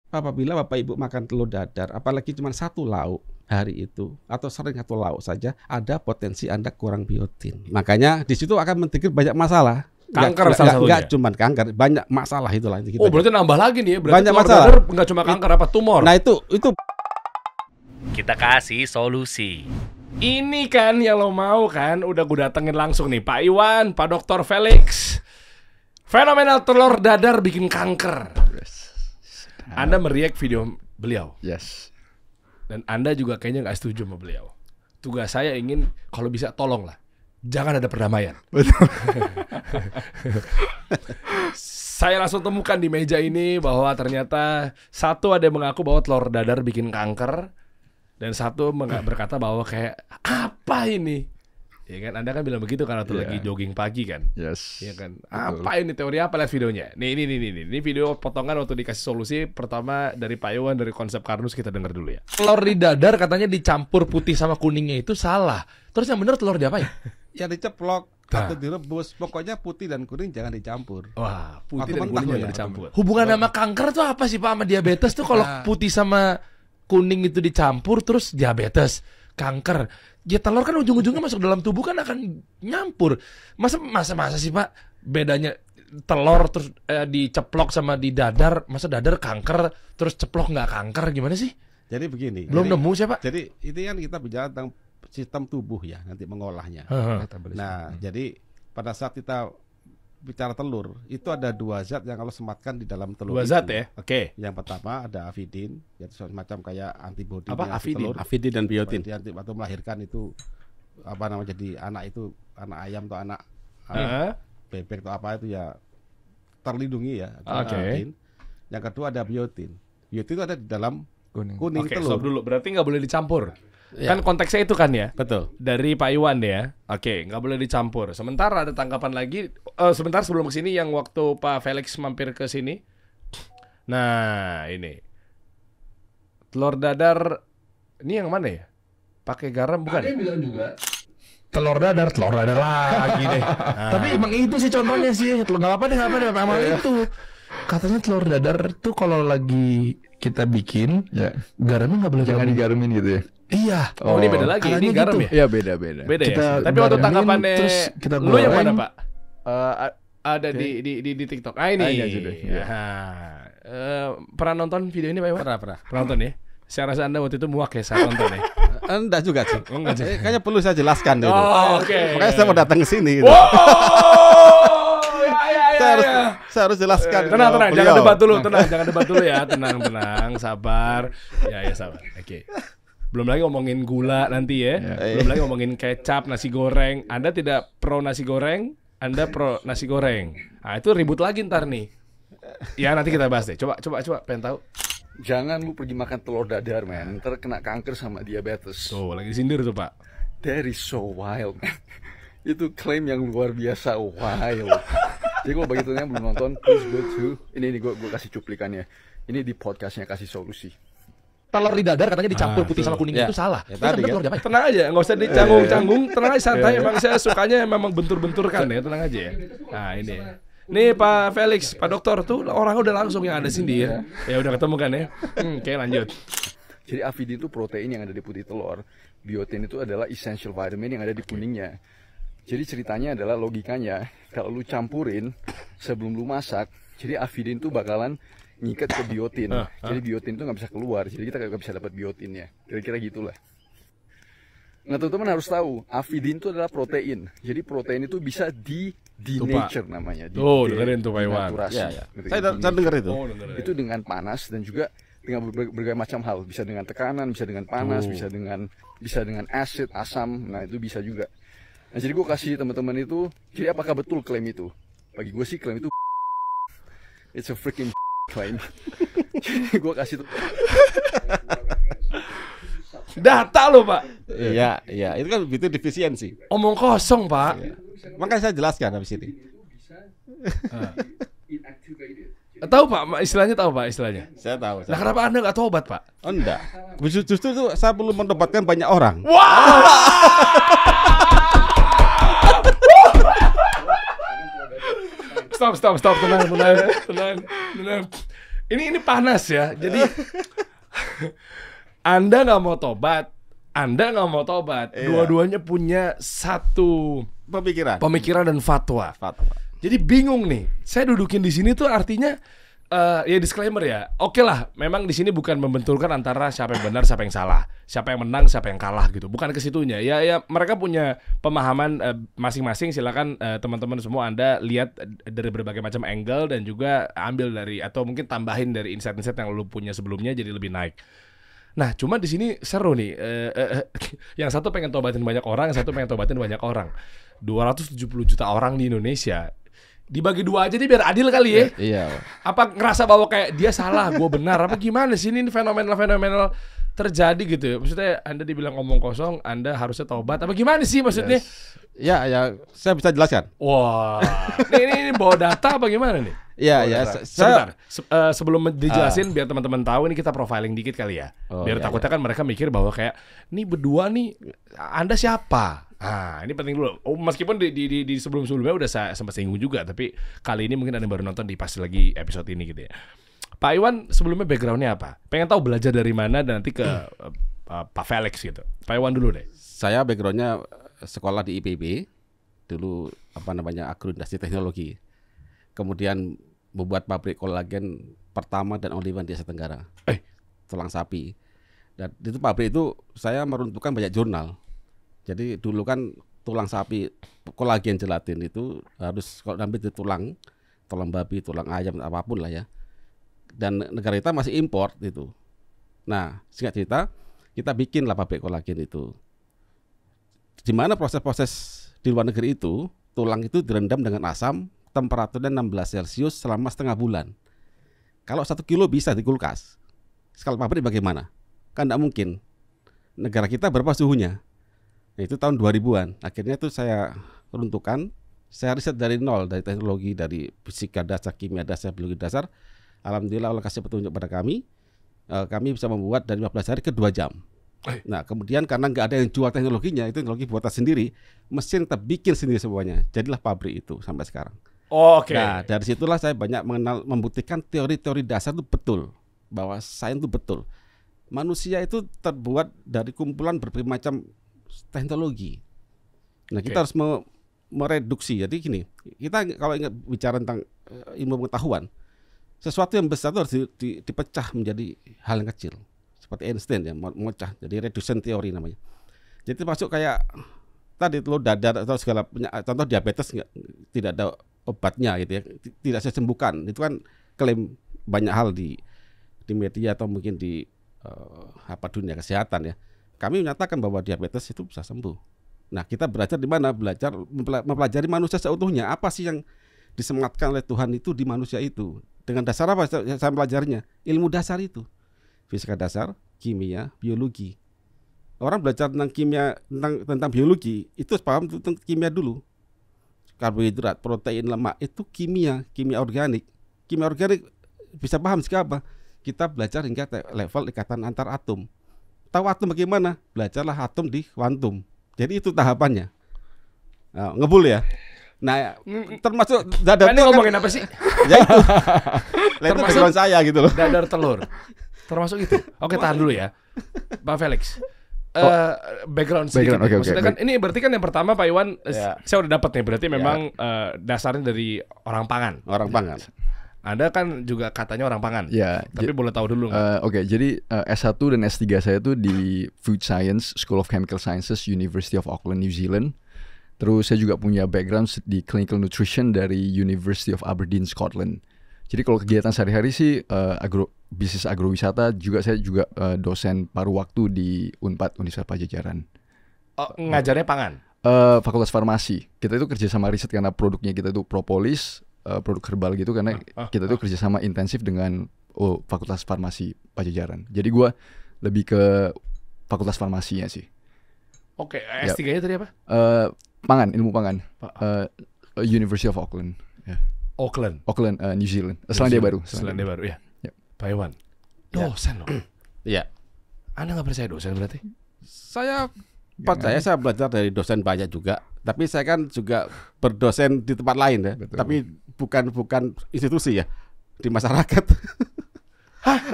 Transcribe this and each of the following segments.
apabila Bapak Ibu makan telur dadar, apalagi cuma satu lauk hari itu atau sering satu lauk saja, ada potensi Anda kurang biotin. Makanya di situ akan men-trigger banyak masalah. Kanker salah satunya. Enggak cuma kanker, banyak masalah itulah. Oh, berarti nambah lagi nih ya. Berarti banyak telur masalah. dadar nggak cuma kanker, apa tumor. Nah itu Kita kasih solusi. Ini kan yang lo mau kan, udah gue datengin langsung nih, Pak Iwan, Pak Dr. Felix. Fenomenal telur dadar bikin kanker. Anda meriak video beliau. Yes. Dan Anda juga kayaknya nggak setuju sama beliau. Tugas saya ingin, kalau bisa tolonglah, jangan ada perdamaian. Betul. Saya langsung temukan di meja ini bahwa ternyata satu ada yang mengaku bahwa telur dadar bikin kanker, dan satu berkata bahwa kayak apa ini? Ya kan, Anda kan bilang begitu karena waktu lagi jogging pagi kan? Yes. Ya kan. Betul. Apa ini teori apa? Lihat videonya. Nih, ini video potongan waktu dikasih solusi pertama dari Pak Iwan dari konsep Karnus, kita dengar dulu ya. Telur di dadar katanya dicampur putih sama kuningnya itu salah. Terus yang benar telur diapain? ya diceplok atau direbus, pokoknya putih dan kuning jangan dicampur. Wah, putih Atau dan mentah kuning loh jangan ya, dicampur. atau Hubungan sama kanker tuh apa sih Pak sama diabetes tuh kalau putih sama kuning itu dicampur terus diabetes, kanker. Ya telur kan ujung-ujungnya masuk dalam tubuh kan akan nyampur. Masa sih Pak bedanya telur terus diceplok sama di dadar, masa dadar kanker terus ceplok nggak kanker, gimana sih? Jadi begini. Belum nemu sih Pak. Jadi ini kan kita bicara tentang sistem tubuh ya, nanti mengolahnya. Nah, jadi pada saat kita bicara telur, itu ada dua zat yang kalau sematkan di dalam telur. Dua zat ya? Oke. Yang pertama ada avidin, yaitu semacam kayak antibodi. Apa avidin? Avidin dan biotin. Atau melahirkan itu apa namanya, jadi anak itu anak ayam atau anak bebek atau apa itu ya terlindungi ya. Avidin. Yang kedua ada biotin. Biotin itu ada di dalam kuning Oke, telur. stop dulu. Berarti nggak boleh dicampur. Kan konteksnya itu kan ya? Betul. Dari Pak Iwan ya. Oke, nggak boleh dicampur. Sementara ada tanggapan lagi. Sebentar sebelum kesini yang waktu Pak Felix mampir ke sini. Nah, ini telur dadar. Ini yang mana ya? Pakai garam bukan? Ada yang bilang juga telur dadar lagi deh. Tapi emang itu sih contohnya sih. Nggak apa-apa deh, emang itu. Katanya telur dadar tuh kalau lagi kita bikin, garamnya nggak boleh Jangan digarumin gitu ya. Iya. Oh, ini beda lagi. Ini garam gitu. ya? Iya, beda. Beda kita ya. Tapi waktu tanggapannya kita lu yang mana, goreng. Pak? Ada di TikTok. Ah, ini. Iya. Pernah nonton video ini, Pak Iwan? Pernah. Pernah nonton ya? Saya rasa Anda waktu itu muak ya saat nonton ya. Enggak juga sih. Enggak sih. Kayaknya perlu saya jelaskan itu. Oh, oke. Makanya saya mau datang ke sini gitu. Saya harus jelaskan. Tenang, ke jangan beliau. jangan debat dulu ya. Tenang, sabar. Ya, sabar. Oke. Belum lagi ngomongin gula nanti ya. Belum lagi ngomongin kecap, nasi goreng. Anda tidak pro nasi goreng, Anda pro nasi goreng. Nah, itu ribut lagi ntar nih. Ya, nanti kita bahas deh. Coba pengen tahu. Jangan lu pergi makan telur dadar, man. Ntar kena kanker sama diabetes. Tuh, lagi sindir tuh, Pak. That is so wild, man. Itu klaim yang luar biasa wild. Jadi kalau bagi teman yang belum nonton, please go to ini gue kasih cuplikannya. Ini di podcastnya Kasih Solusi. Telur di dadar katanya dicampur putih sama kuning itu salah. Ya, tadi kan. Tenang aja, nggak usah dicanggung-canggung. Tenang aja, santai. Emang saya sukanya memang bentur-benturkan ya. Tenang aja ya. Nah, ini. Nih Pak Felix, Pak Dokter tuh orangnya udah langsung yang ada sindir. Ya udah ketemu kan ya. Oke, lanjut. Jadi avidin itu protein yang ada di putih telur. Biotin itu adalah essential vitamin yang ada di kuningnya. Jadi ceritanya adalah logikanya, kalau lu campurin sebelum lu masak, jadi avidin itu bakalan ngikat ke biotin. Jadi biotin itu nggak bisa keluar, jadi kita nggak bisa dapat biotinnya. Kira-kira gitulah. Nah teman-teman harus tahu, avidin itu adalah protein. Jadi protein itu bisa denature namanya. Dengerin tuh Pak Iwan. Ya. Saya dengar itu. Itu dengan panas dan juga dengan berbagai macam hal. Bisa dengan tekanan, bisa dengan panas, bisa dengan acid, asam. Nah itu bisa juga. Nah jadi gue kasih teman-teman itu, jadi apakah betul klaim itu? Bagi gue sih klaim itu it's a freaking claim. Jadi gue kasih tuh data lo Pak. Iya, itu kan begitu defisiensi. Omong kosong Pak. Makanya saya jelaskan habis ini. Tahu Pak, istilahnya tahu Pak istilahnya. Saya tahu. Nah kenapa Anda nggak tobat Pak? Oh, enggak. Justru itu saya perlu mendobatkan banyak orang. Stop, tenang. Ini panas ya. Jadi Anda nggak mau tobat, Anda nggak mau tobat. Iya. Dua-duanya punya satu pemikiran dan fatwa. Jadi bingung nih. Saya dudukin di sini tuh artinya ya disclaimer ya. Oke lah, memang di sini bukan membenturkan antara siapa yang benar, siapa yang salah, siapa yang menang, siapa yang kalah gitu. Bukan ke situnya. Ya mereka punya pemahaman masing-masing. Silakan teman-teman semua Anda lihat dari berbagai macam angle dan juga ambil dari atau mungkin tambahin dari insight-insight yang lu punya sebelumnya jadi lebih naik. Nah, cuma di sini seru nih. Yang satu pengen tobatin banyak orang, yang satu pengen tobatin banyak orang. 270 juta orang di Indonesia. Dibagi dua aja nih biar adil kali ya. Iya. Apa ngerasa bahwa kayak dia salah, gue benar, apa gimana sih ini fenomenal terjadi gitu ya? Maksudnya Anda dibilang ngomong kosong, Anda harusnya taubat, apa gimana sih maksudnya? Ya, saya bisa jelaskan. Wah, ini bawa data apa gimana nih? Iya, Sebentar, sebelum dijelasin biar teman-teman tahu ini kita profiling dikit kali ya. Biar takutnya kan mereka mikir bahwa kayak nih berdua nih Anda siapa? Ah, ini penting dulu. Meskipun di sebelum-sebelumnya udah saya sempat singgung juga, tapi kali ini mungkin Anda baru nonton di pas lagi episode ini gitu ya. Pak Iwan sebelumnya backgroundnya apa? Pengen tahu belajar dari mana dan nanti ke Pak Felix gitu. Pak Iwan dulu deh. Saya backgroundnya sekolah di IPB, dulu agroindustri teknologi. Kemudian membuat pabrik kolagen pertama dan only one di Asia Tenggara. Tulang sapi. Dan itu pabrik itu saya meruntuhkan banyak jurnal. Jadi dulu kan tulang sapi, kolagen gelatin itu harus kalau ambil di tulang babi, tulang ayam, apapun lah ya. Dan negara kita masih import itu. Nah, singkat cerita, kita bikinlah pabrik kolagen itu. Di mana proses-proses di luar negeri itu, tulang itu direndam dengan asam, temperaturnya 16 Celcius selama setengah bulan. Kalau 1 kilo bisa di kulkas. Skala pabrik bagaimana? Kan tidak mungkin. Negara kita berapa suhunya? Itu tahun 2000-an. Akhirnya itu saya runtuhkan. Saya riset dari nol, dari teknologi, dari fisika dasar, kimia dasar, biologi dasar. Alhamdulillah Allah kasih petunjuk pada kami. Kami bisa membuat dari 15 hari ke 2 jam. Nah, kemudian karena nggak ada yang jual teknologinya, itu teknologi buatan sendiri, mesin kita bikin sendiri semuanya. Jadilah pabrik itu sampai sekarang. Oke. Nah, dari situlah saya banyak membuktikan teori-teori dasar itu betul, bahwa sains itu betul. Manusia itu terbuat dari kumpulan berbagai macam teknologi. Nah, kita harus mereduksi. Jadi gini, kita kalau ingat bicara tentang ilmu pengetahuan, sesuatu yang besar itu harus dipecah menjadi hal yang kecil. Seperti Einstein ya, memecah. Jadi reduction theory namanya. Jadi masuk kayak tadi lo dadar atau segala contoh diabetes tidak ada obatnya gitu ya, tidak bisa sembuhkan. Itu kan klaim banyak hal di media atau mungkin di dunia kesehatan ya. Kami menyatakan bahwa diabetes itu bisa sembuh. Nah, kita belajar di mana? Belajar mempelajari manusia seutuhnya. Apa sih yang disematkan oleh Tuhan itu di manusia itu? Dengan dasar apa saya pelajarinya? Ilmu dasar itu. Fisika dasar, kimia, biologi. Orang belajar tentang kimia, tentang biologi, itu paham tentang kimia dulu. Karbohidrat, protein, lemak, itu kimia organik. Kimia organik bisa paham apa? Kita belajar hingga level ikatan antar atom. Tahu atom bagaimana? Belajarlah atom di kuantum. Jadi itu tahapannya. Nah, ngebul ya. Nah, termasuk dadar telur. Ngomongin apa sih? Ya itu. Termasuk saya gitu loh. Dadar telur. Termasuk itu. Oke, tahan dulu ya. Pak Felix. Background sedikit. Okay, maksudnya kan ini berarti kan yang pertama Pak Iwan saya udah dapat nih. Berarti memang dasarnya dari orang pangan. Orang pangan. Anda kan juga katanya orang pangan. Ya, tapi boleh tahu dulu nggak? Oke, jadi S1 dan S3 saya tuh di Food Science, School of Chemical Sciences, University of Auckland, New Zealand. Terus saya juga punya background di Clinical Nutrition dari University of Aberdeen, Scotland. Jadi kalau kegiatan sehari-hari sih bisnis agrowisata, saya juga dosen paruh waktu di Unpad Universitas Padjadjaran. Ngajarnya pangan? Fakultas Farmasi. Kita itu kerja sama riset karena produknya kita itu propolis, produk herbal gitu, karena kita itu kerja sama intensif dengan Fakultas Farmasi Padjadjaran. Jadi gue lebih ke Fakultas Farmasinya sih. Oke, S3-nya tadi apa? Pangan, ilmu pangan. University of Auckland. Auckland, New Zealand. Selandia Baru. Ya. Pak Iwan, dosen loh. Iya. Anda nggak percaya dosen berarti? Saya percaya, saya belajar dari dosen banyak juga. Tapi saya kan juga berdosen di tempat lain ya. Betul. Tapi bukan institusi ya, di masyarakat.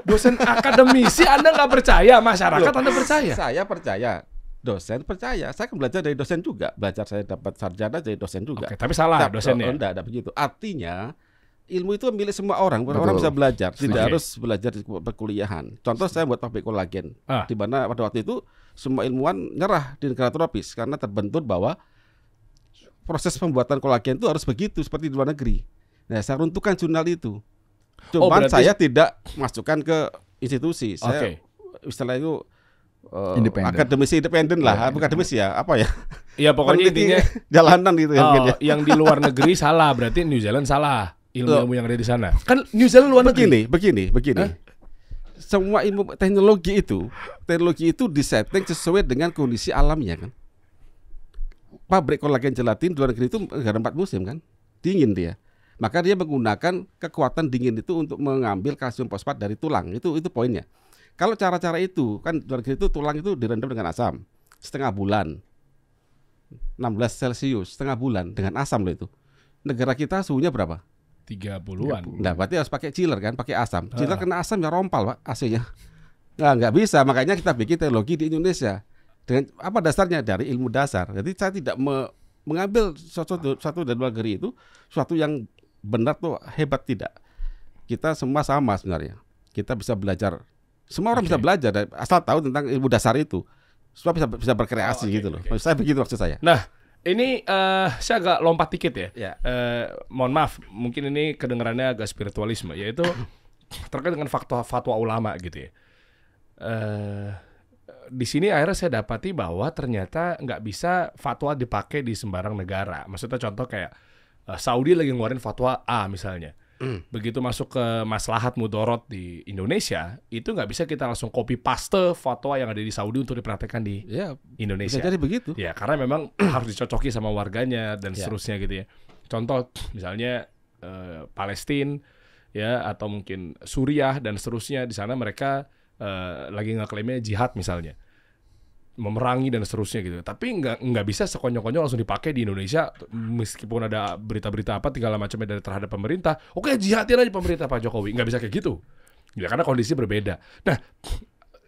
Dosen akademisi Anda nggak percaya, masyarakat Anda percaya? Saya percaya, dosen percaya. Saya kan belajar dari dosen juga. Belajar saya dapat sarjana dari dosen juga. Oke, tapi salah dosennya. Enggak begitu. Artinya ilmu itu milik semua orang. Orang bisa belajar, tidak harus belajar di perkuliahan. Contoh saya buat pabrik kolagen, di mana pada waktu itu semua ilmuwan nyerah di negara tropis karena terbentur bahwa proses pembuatan kolagen itu harus begitu seperti di luar negeri. Nah, saya runtuhkan jurnal itu. Cuman saya tidak masukkan ke institusi. Saya istilah itu akademisi independen lah, bukan akademisi ya, apa ya? Iya, pokoknya intinya jalanan gitu ya. Yang di luar negeri salah, berarti New Zealand salah. Ilmu yang ada di sana. Kan New Zealand luar negeri. Begini. Semua ilmu teknologi itu disetting sesuai dengan kondisi alamnya kan. Pabrik kolagen gelatin di luar negeri itu negara 4 musim kan, dingin dia. Maka dia menggunakan kekuatan dingin itu untuk mengambil kalsium fosfat dari tulang. Itu poinnya. Kalau cara-cara itu kan luar negeri itu tulang itu direndam dengan asam setengah bulan, 16 Celcius setengah bulan dengan asam loh itu. Negara kita suhunya berapa? 30-an. Nah, berarti harus pakai chiller kan, pakai asam. Chiller kena asam ya rompal Pak AC-nya. Nah, nggak bisa. Makanya kita bikin teknologi di Indonesia. Dengan apa dasarnya? Dari ilmu dasar. Jadi saya tidak mengambil suatu dari luar negeri itu suatu yang benar tuh hebat, tidak. Kita semua sama sebenarnya. Kita bisa belajar. Semua orang bisa belajar asal tahu tentang ilmu dasar itu. Semua bisa berkreasi gitu loh. Saya begitu maksud saya. Nah, ini saya agak lompat dikit ya. Ya. Mohon maaf, mungkin ini kedengarannya agak spiritualisme, yaitu terkait dengan fatwa ulama gitu ya. Di sini akhirnya saya dapati bahwa ternyata nggak bisa fatwa dipakai di sembarang negara. Maksudnya contoh kayak Saudi lagi ngeluarin fatwa A misalnya. Begitu masuk ke maslahat mudorot di Indonesia, itu nggak bisa kita langsung copy paste fatwa yang ada di Saudi untuk dipraktekkan di Indonesia. Bisa jadi begitu. Ya, karena memang harus dicocoki sama warganya dan seterusnya gitu ya. Contoh misalnya Palestina ya, atau mungkin Suriah dan seterusnya, di sana mereka lagi ngeklaimnya jihad misalnya, memerangi dan seterusnya gitu. Tapi nggak bisa sekonyol-konyol langsung dipakai di Indonesia, meskipun ada berita-berita apa segala macamnya dari terhadap pemerintah. Oke, jihadin aja pemerintah Pak Jokowi. Nggak bisa kayak gitu. Ya karena kondisi berbeda. Nah,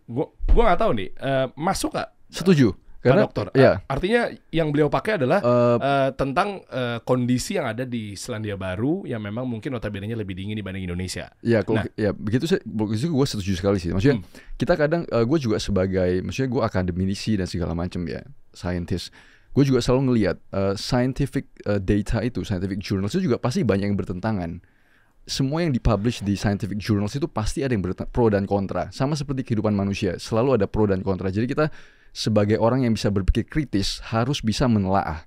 gua nggak tahu nih, masuk nggak? Setuju. Karena, Pak Dokter, artinya yang beliau pakai adalah tentang kondisi yang ada di Selandia Baru yang memang mungkin notabene-nya lebih dingin dibanding Indonesia. Ya, kalau begitu gue setuju sekali sih. Maksudnya kita kadang gue juga sebagai, maksudnya gue akademisi dan segala macam ya, scientist. Gue juga selalu ngelihat scientific data itu, scientific journals itu juga pasti banyak yang bertentangan. Semua yang dipublish di scientific journals itu pasti ada yang pro dan kontra. Sama seperti kehidupan manusia, selalu ada pro dan kontra. Jadi kita sebagai orang yang bisa berpikir kritis harus bisa menelaah.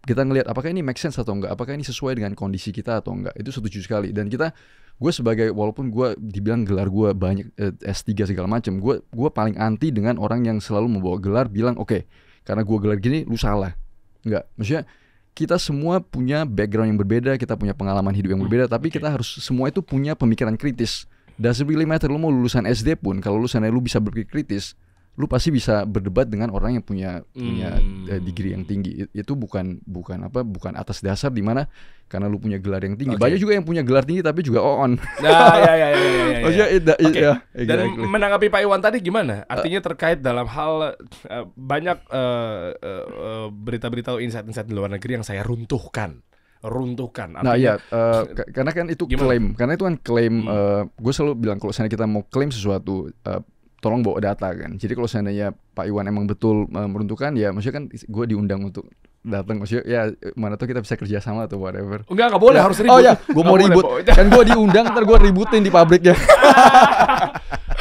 Kita ngelihat apakah ini make sense atau enggak, apakah ini sesuai dengan kondisi kita atau enggak. Itu setuju sekali. Dan gue sebagai, walaupun gue dibilang gelar gue banyak S3 segala macam, gue paling anti dengan orang yang selalu membawa gelar bilang oke, karena gue gelar gini lu salah. Enggak, maksudnya kita semua punya background yang berbeda, kita punya pengalaman hidup yang berbeda, tapi kita harus semua itu punya pemikiran kritis. Doesn't really matter lu mau lulusan SD pun, kalau lulusan lu bisa berpikir kritis, lu pasti bisa berdebat dengan orang yang punya degree yang tinggi. Itu bukan atas dasar di mana karena lu punya gelar yang tinggi. Banyak juga yang punya gelar tinggi tapi juga on. Dan menanggapi Pak Iwan tadi gimana? Artinya terkait dalam hal banyak berita-berita atau insight-insight di luar negeri yang saya runtuhkan. Artinya, nah ya, karena kan itu klaim. Karena itu kan klaim. Gue selalu bilang kalau misalnya kita mau klaim sesuatu, tolong bawa data kan. Jadi kalau seandainya Pak Iwan emang betul meruntuhkan, ya maksudnya kan gue diundang untuk datang, maksudnya ya mana tuh kita bisa kerja sama atau whatever. Enggak boleh, harus ribut. Oh ya, gue mau ribut. Kan gue diundang, ntar gue ributin di pabriknya.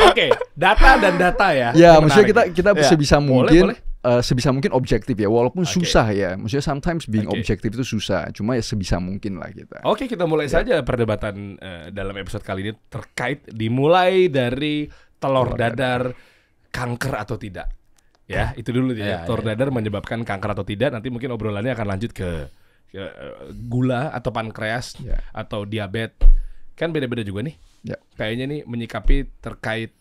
Oke, data dan data ya. Ya, maksudnya kita sebisa mungkin sebisa mungkin objektif ya, walaupun susah ya. Maksudnya sometimes being objektif itu susah, cuma ya sebisa mungkin lah kita. Oke, kita mulai saja perdebatan dalam episode kali ini terkait dimulai dari telur dadar kanker atau tidak. Ya, itu dulu ya. Telur dadar menyebabkan kanker atau tidak. Nanti mungkin obrolannya akan lanjut ke gula atau pankreas atau diabetes. Kan beda-beda juga nih. Kayaknya nih menyikapi terkait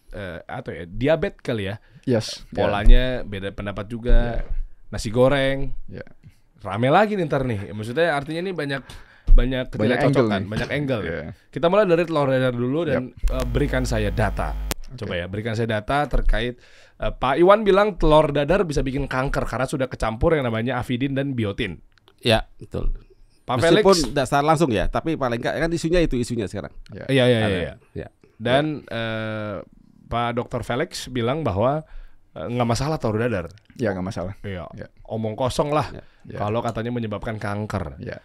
diabetes kali ya. Yes. Polanya beda pendapat juga. Nasi goreng. Rame lagi nih ntar nih. Maksudnya artinya nih banyak banyak ketidakcocokan, banyak angle. Yeah. Kita mulai dari telur dadar dulu dan berikan saya data. Coba ya, berikan saya data terkait Pak Iwan bilang telur dadar bisa bikin kanker karena sudah kecampur yang namanya avidin dan biotin. Ya, betul. Pak Meskipun Felix tidak secara langsung ya, tapi paling enggak kan isunya sekarang. Iya. Ya. Dan Pak Dr. Felix bilang bahwa nggak masalah telur dadar. Ya nggak masalah. Iya. Ya. Omong kosong lah. Ya. Kalau katanya menyebabkan kanker. Ya.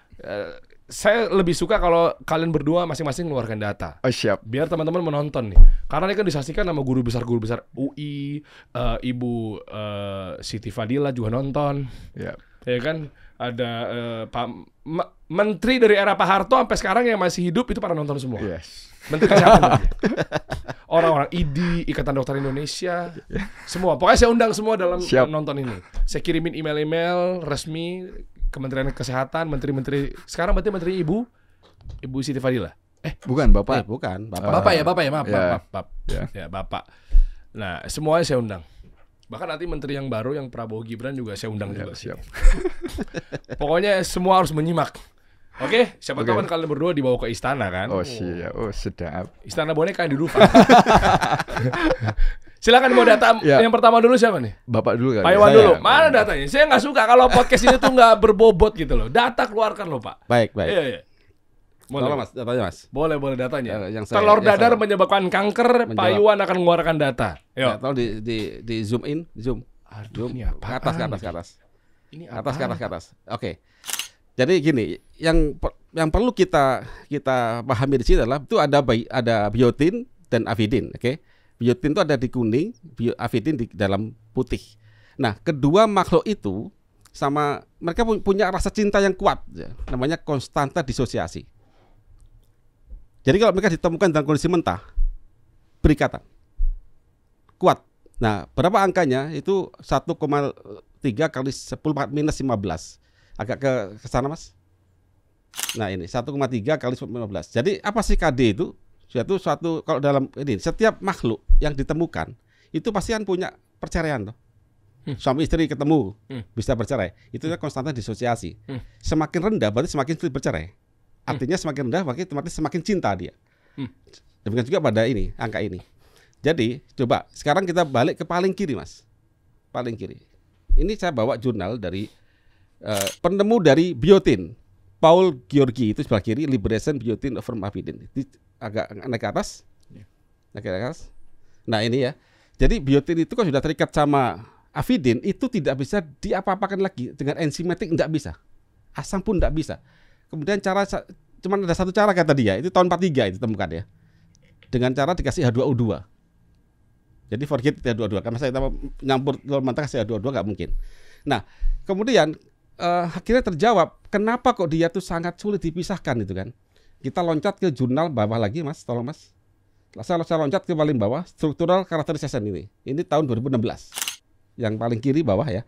Saya lebih suka kalau kalian berdua masing-masing mengeluarkan data. Oh siap. Biar teman-teman menonton nih. Karena ini kan disaksikan sama guru besar UI, Ibu Siti Fadila juga nonton. Ya. Ya kan ada Pak Menteri dari era Pak Harto sampai sekarang yang masih hidup itu pada nonton semua. Yes. Menteri Kesehatan lagi. Orang-orang ID, Ikatan Dokter Indonesia, semua. Pokoknya saya undang semua dalam nonton ini. Saya kirimin email-email resmi Kementerian Kesehatan, menteri-menteri. Sekarang berarti menteri Ibu Siti Fadila. Bukan Bapak. Bukan, Bapak ya, maaf. Ya. Ya, Bapak. Nah, semuanya saya undang. Bahkan nanti menteri yang baru yang Prabowo Gibran juga saya undang juga. Siap. Pokoknya semua harus menyimak. Oke, siapa tahu kan kalian berdua dibawa ke istana kan? Oh siap. Oh sedap. Istana boneka yang di Dufan. Silakan mau data yang pertama dulu siapa nih? Bapak dulu kan. Pak Iwan dulu. Mana datanya? Saya nggak suka kalau podcast ini tuh nggak berbobot gitu loh. Data keluarkan loh Pak. Baik. Iya. Boleh Mas, datanya Mas. Boleh datanya. Telur dadar menyebabkan kanker. Pak Iwan akan mengeluarkan data. Ya, tolong di zoom in, zoom. Aduh, ini apa? Ke atas. Ini ke atas. Oke. Jadi gini, yang perlu kita pahami di sini adalah itu ada biotin dan avidin, oke? Biotin itu ada di kuning, avidin di dalam putih. Nah, kedua makhluk itu sama mereka punya rasa cinta yang kuat, ya, namanya konstanta disosiasi. Jadi kalau mereka ditemukan dalam kondisi mentah, berikatan, kuat. Nah, berapa angkanya? Itu 1,3 kali 10 minus 15. Agak ke sana Mas. Nah ini 1,3 kali 15. Jadi apa sih KD itu? Suatu kalau dalam ini setiap makhluk yang ditemukan itu pasti kan punya perceraian toh. Suami istri ketemu bisa bercerai. Itu konstanta disosiasi. Semakin rendah berarti semakin sulit bercerai. Artinya semakin rendah berarti semakin cinta dia. Demikian juga pada ini angka ini. Jadi coba sekarang kita balik ke paling kiri Mas. Paling kiri. Ini saya bawa jurnal dari penemu dari biotin, Paul Georgi, itu sebelah kiri, Liberation Biotin from Avidin. Agak naik ke atas. Naik ke atas. Nah ini ya. Jadi biotin itu kan sudah terikat sama avidin, itu tidak bisa diapa-apakan lagi dengan enzimatik, tidak bisa. Asam pun tidak bisa. Kemudian cuma ada satu cara kata dia, itu tahun 43 itu temukan ya. Dengan cara dikasih H2O2. Jadi forget H2O2, karena saya nyampur telur mentah kasih H2O2 nggak mungkin. Nah kemudian akhirnya terjawab kenapa kok dia tuh sangat sulit dipisahkan itu kan. Kita loncat ke jurnal bawah lagi Mas, tolong Mas. Saya loncat ke paling bawah, Structural Characterization ini. Ini tahun 2016. Yang paling kiri bawah ya.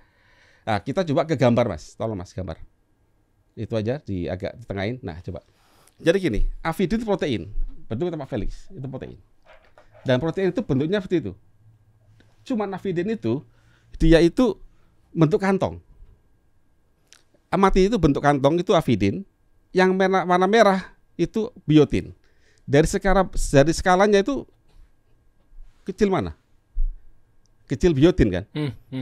Nah, kita coba ke gambar Mas, tolong Mas gambar. Itu aja agak ditengahin. Nah, coba. Jadi gini, avidin itu protein. Betul kata Pak Felix, itu protein. Dan protein itu bentuknya seperti itu. Cuma avidin itu dia itu bentuk kantong. Amati itu bentuk kantong itu avidin, yang warna merah itu biotin. Dari skalanya itu kecil mana? Kecil biotin kan?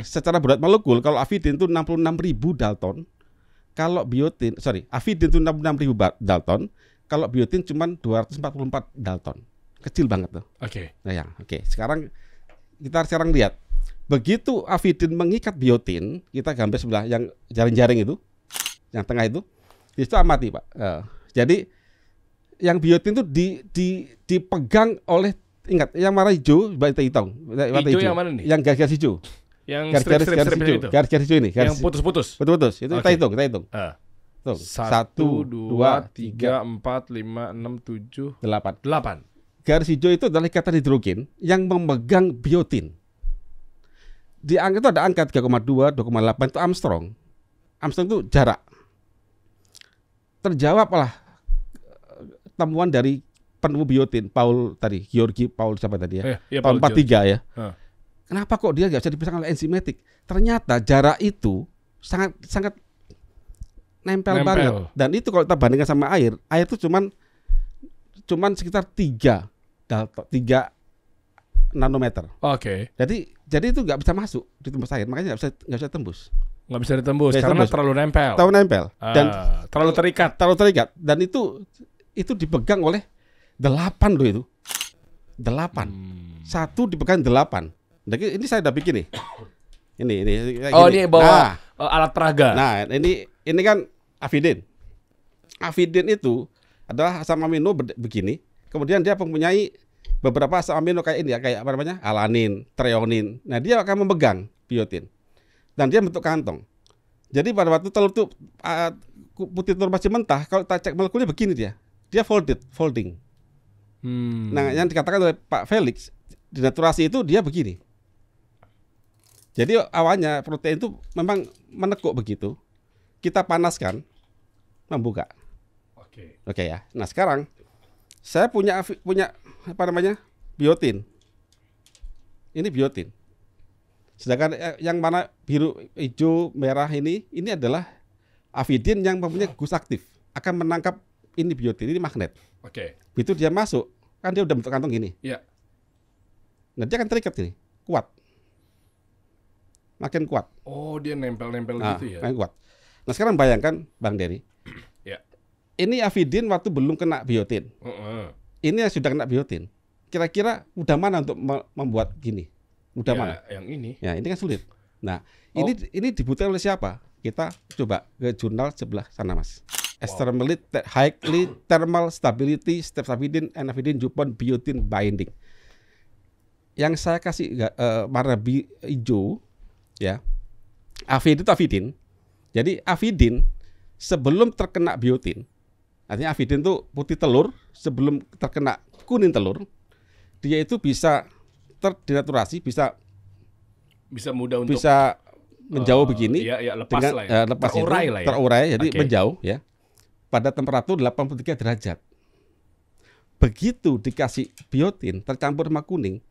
Secara berat molekul kalau avidin itu 66.000 Dalton, kalau avidin itu 66.000 Dalton, kalau biotin cuma 244 Dalton. Kecil banget tuh. Oke. Nah, sekarang kita lihat. Begitu avidin mengikat biotin, kita gambar sebelah yang jaring-jaring itu. Yang tengah itu amati Pak. Jadi yang biotin itu dipegang oleh, ingat yang warna hijau, warna hitam. Hijau yang mana nih? Yang garis hijau. Yang garis hijau ini. Yang putus-putus. Putus-putus. Itu kita hitung. Tuh. 1, 2, 3, 4, 5, 6, 7, 8. Garis hijau itu adalah ikatan hidrogen yang memegang biotin. Di angka itu ada angka 3,2, 2,8 itu Armstrong. Armstrong itu jarak. Terjawablah temuan dari penemu biotin Paul tadi, Georgi Paul siapa tadi ya? Tahun 43 ya. Kenapa kok dia nggak bisa dipisahkan oleh enzimatik? Ternyata jarak itu sangat nempel banget. Dan itu kalau kita bandingkan sama air itu cuman sekitar 3 nanometer. Oke. Jadi itu nggak bisa masuk di tembus air, makanya nggak bisa tembus. Nggak bisa ditembus karena terlalu nempel. Terlalu nempel dan terlalu terikat. Dan itu dipegang oleh 8 loh itu. 8. Satu dipegang 8. Jadi ini saya udah bikin nih. Ini. Ini bawa alat peraga. Nah, ini kan Avidin. Avidin itu adalah asam amino begini. Kemudian dia mempunyai beberapa asam amino kayak ini ya, kayak apa namanya? Alanin, treonin. Nah, dia akan memegang biotin. Dan dia bentuk kantong. Jadi pada waktu telur itu putih telur masih mentah, kalau kita cek molekulnya begini dia folding. Nah, yang dikatakan oleh Pak Felix denaturasi itu dia begini. Jadi awalnya protein itu memang menekuk begitu. Kita panaskan, membuka. Oke ya. Nah sekarang saya punya apa namanya biotin. Ini biotin. Sedangkan yang mana biru, hijau, merah ini adalah avidin yang mempunyai gus aktif, akan menangkap ini biotin, ini magnet. Begitu dia masuk, kan dia udah bentuk kantong gini. Iya. Nah dia akan terikat ini, kuat, makin kuat. Oh dia nempel-nempel gitu ya. Makin kuat. Nah sekarang bayangkan Bang Dery, ini avidin waktu belum kena biotin, ini yang sudah kena biotin. Kira-kira mudah mana untuk membuat gini? Mudah mana? Yang ini. Ya, ini kan sulit. Nah, ini dibutuhkan oleh siapa? Kita coba ke jurnal sebelah sana, Mas. Extremely highly thermal stability stepsavidin and avidin DuPont biotin binding. Yang saya kasih warna hijau ya. Avidin itu avidin. Jadi avidin sebelum terkena biotin. Artinya avidin itu putih telur sebelum terkena kuning telur, dia itu bisa terdenaturasi, bisa mudah untuk menjauh begini, lepas dengan, lah ya. lepas terurai itu, lah ya. terurai, jadi menjauh ya, pada temperatur 83 derajat. Begitu dikasih biotin tercampur sama kuning,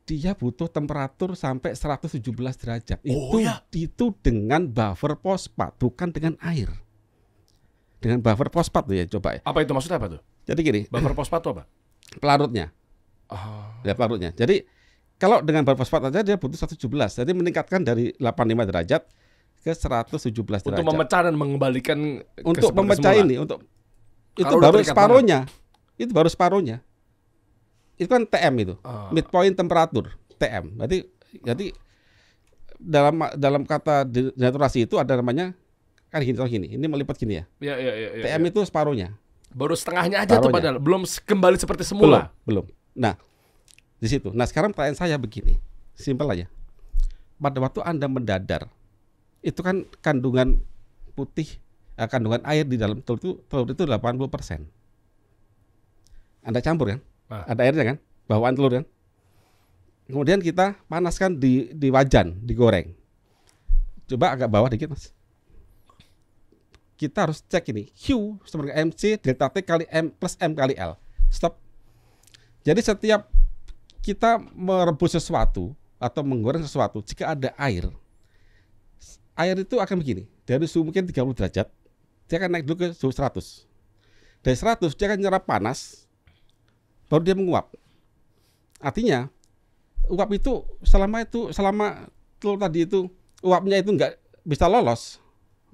dia butuh temperatur sampai 117 derajat. Itu dengan buffer fosfat, bukan dengan air. Dengan buffer fosfat tuh ya, coba ya. Apa itu maksudnya apa tuh? Jadi gini, buffer fosfat itu apa? Pelarutnya. Ya, pelarutnya. Jadi kalau dengan buffer fosfat aja dia butuh 117. Jadi meningkatkan dari 85 derajat ke 117 derajat. Untuk memecah dan mengembalikan untuk memecah ini, itu baru separuhnya. Itu baru separuhnya. Itu kan TM itu. Midpoint temperatur, TM. Jadi dalam kata denaturasi itu ada namanya kan gini. Ini melipat gini ya. Iya. TM itu separuhnya. Baru setengahnya aja tuh padahal belum kembali seperti semula. Belum. Nah, di situ. Nah, sekarang pertanyaan saya begini. Simpel aja. Pada waktu Anda mendadar, itu kan kandungan kandungan air di dalam telur itu 80%. Anda campur kan? Ada airnya kan? Bawaan telur kan? Kemudian kita panaskan di wajan, digoreng. Coba agak bawah dikit, Mas. Kita harus cek ini Q sama dengan MC delta T kali M plus M kali L. Stop. Jadi setiap kita merebus sesuatu atau menggoreng sesuatu, jika ada air itu akan begini. Dari suhu mungkin 30 derajat, dia akan naik dulu ke suhu 100. Dari 100 dia akan nyerap panas, baru dia menguap. Artinya uap itu selama telur tadi itu uapnya itu nggak bisa lolos,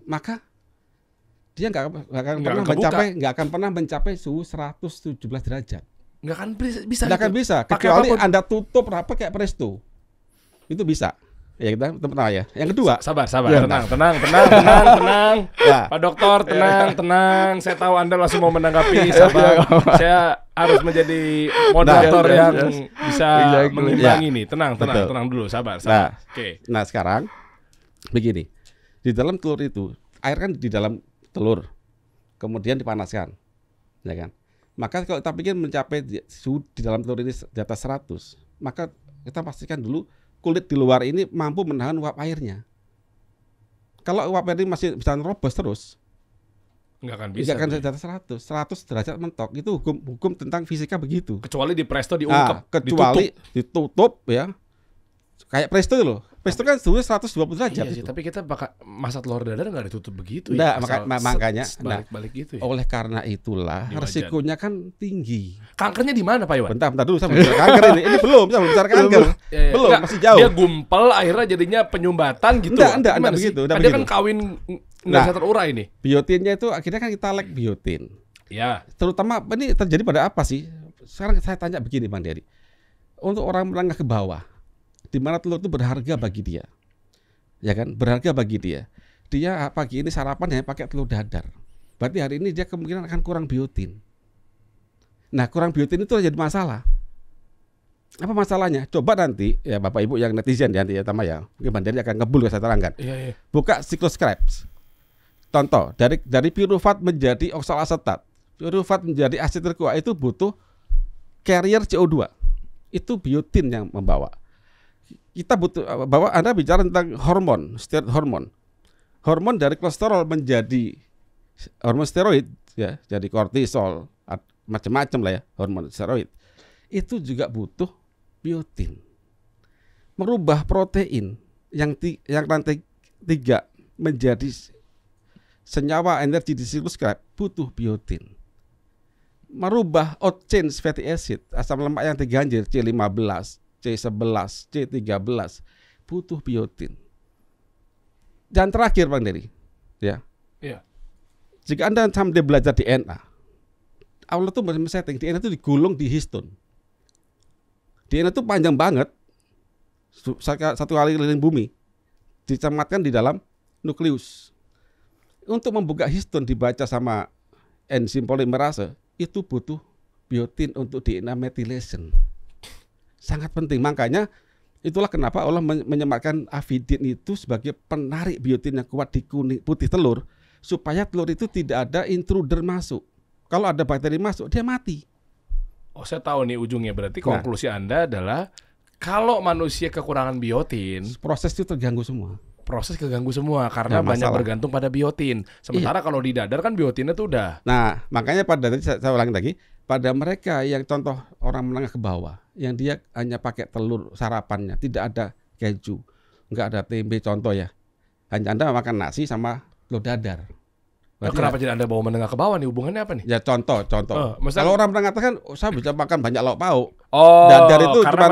maka dia nggak akan pernah mencapai suhu 117 derajat. Nggak akan bisa. Nggak akan bisa. Kecuali Anda tutup rapat kayak presto. Itu bisa. Ya kita tenang ya. Yang kedua. Sabar. Ya, tenang. Ya. Pak Dokter tenang. Saya tahu Anda langsung mau menanggapi. Sabar. Saya harus menjadi moderator yang bisa mengimbangi ini. Tenang dulu. Sabar. Oke. Nah sekarang begini. Di dalam telur itu air kan di dalam telur, kemudian dipanaskan, ya kan? Maka kalau kita ingin mencapai suhu di dalam telur ini di atas 100, maka kita pastikan dulu kulit di luar ini mampu menahan uap airnya. Kalau uap air ini masih bisa nerobos terus, nggak akan bisa. Nggak akan di atas 100 derajat mentok. Itu hukum tentang fisika begitu. Kecuali di presto diungkep, kecuali ditutup ya, kayak presto itu loh. Paste kan suhunya 120 derajat. Iya sih, tapi kita masak telur dadar nggak ditutup begitu ya. Makanya balik gitu ya. Oleh karena itulah resikonya kan tinggi. Kankernya di mana Pak Iwan? Bentar dulu saya bicara kanker ini. Ini belum bicara kanker. Belum, masih jauh. Dia gumpal akhirnya jadinya penyumbatan gitu. Enggak begitu. Dia kan kawin nggak bisa terurai ini. Biotinnya itu akhirnya kan kita lack biotin. Ya. Terutama ini terjadi pada apa sih? Sekarang saya tanya begini Bang Dery. Untuk orang menengah ke bawah, di mana telur itu berharga bagi dia. Ya kan? Berharga bagi dia. Dia pagi ini sarapan hanya pakai telur dadar. Berarti hari ini dia kemungkinan akan kurang biotin. Nah, kurang biotin itu jadi masalah. Apa masalahnya? Coba nanti ya Bapak Ibu yang netizen nanti ya Tama ya. Mungkin Bang Dery akan ngebul saya terangkan. Iya. Buka siklus Krebs. Contoh, dari pirufat menjadi oksalasetat. Pirufat menjadi asetil CoA itu butuh carrier CO2. Itu biotin yang membawa. Kita butuh bahwa Anda bicara tentang hormon, steroid hormon. Hormon dari kolesterol menjadi hormon steroid ya, jadi kortisol, macam-macam lah ya, hormon steroid. Itu juga butuh biotin. Merubah protein yang rantai 3 menjadi senyawa energi di siklus Krebs butuh biotin. Merubah oat chain fatty acid, asam lemak yang terganjil C15, C11, C13 butuh biotin. Dan terakhir Bang Dery, ya. Iya. Jika Anda sampai belajar DNA, Allah tuh men-setting DNA itu digulung di histon. DNA itu panjang banget, satu kali keliling bumi, dicamatkan di dalam nukleus. Untuk membuka histon dibaca sama enzim polimerase, itu butuh biotin untuk DNA methylation. Sangat penting. Makanya itulah kenapa Allah menyematkan avidin itu sebagai penarik biotin yang kuat di putih telur, supaya telur itu tidak ada intruder masuk. Kalau ada bakteri masuk, dia mati. Oh, saya tahu nih ujungnya. Berarti konklusi Anda adalah kalau manusia kekurangan biotin, proses itu terganggu semua. Proses keganggu semua karena banyak bergantung pada biotin. Sementara kalau di dadar kan biotinnya tuh udah. Nah, makanya pada tadi saya ulangi lagi, pada mereka yang contoh orang menengah ke bawah, yang dia hanya pakai telur sarapannya, tidak ada keju, nggak ada tempe contoh ya. Hanya Anda makan nasi sama telur dadar. Kenapa jadi Anda bawa menengah ke bawah nih? Hubungannya apa nih? Ya contoh. Kalau orang mengatakan saya bisa makan banyak lauk pauk. Dadar itu cuma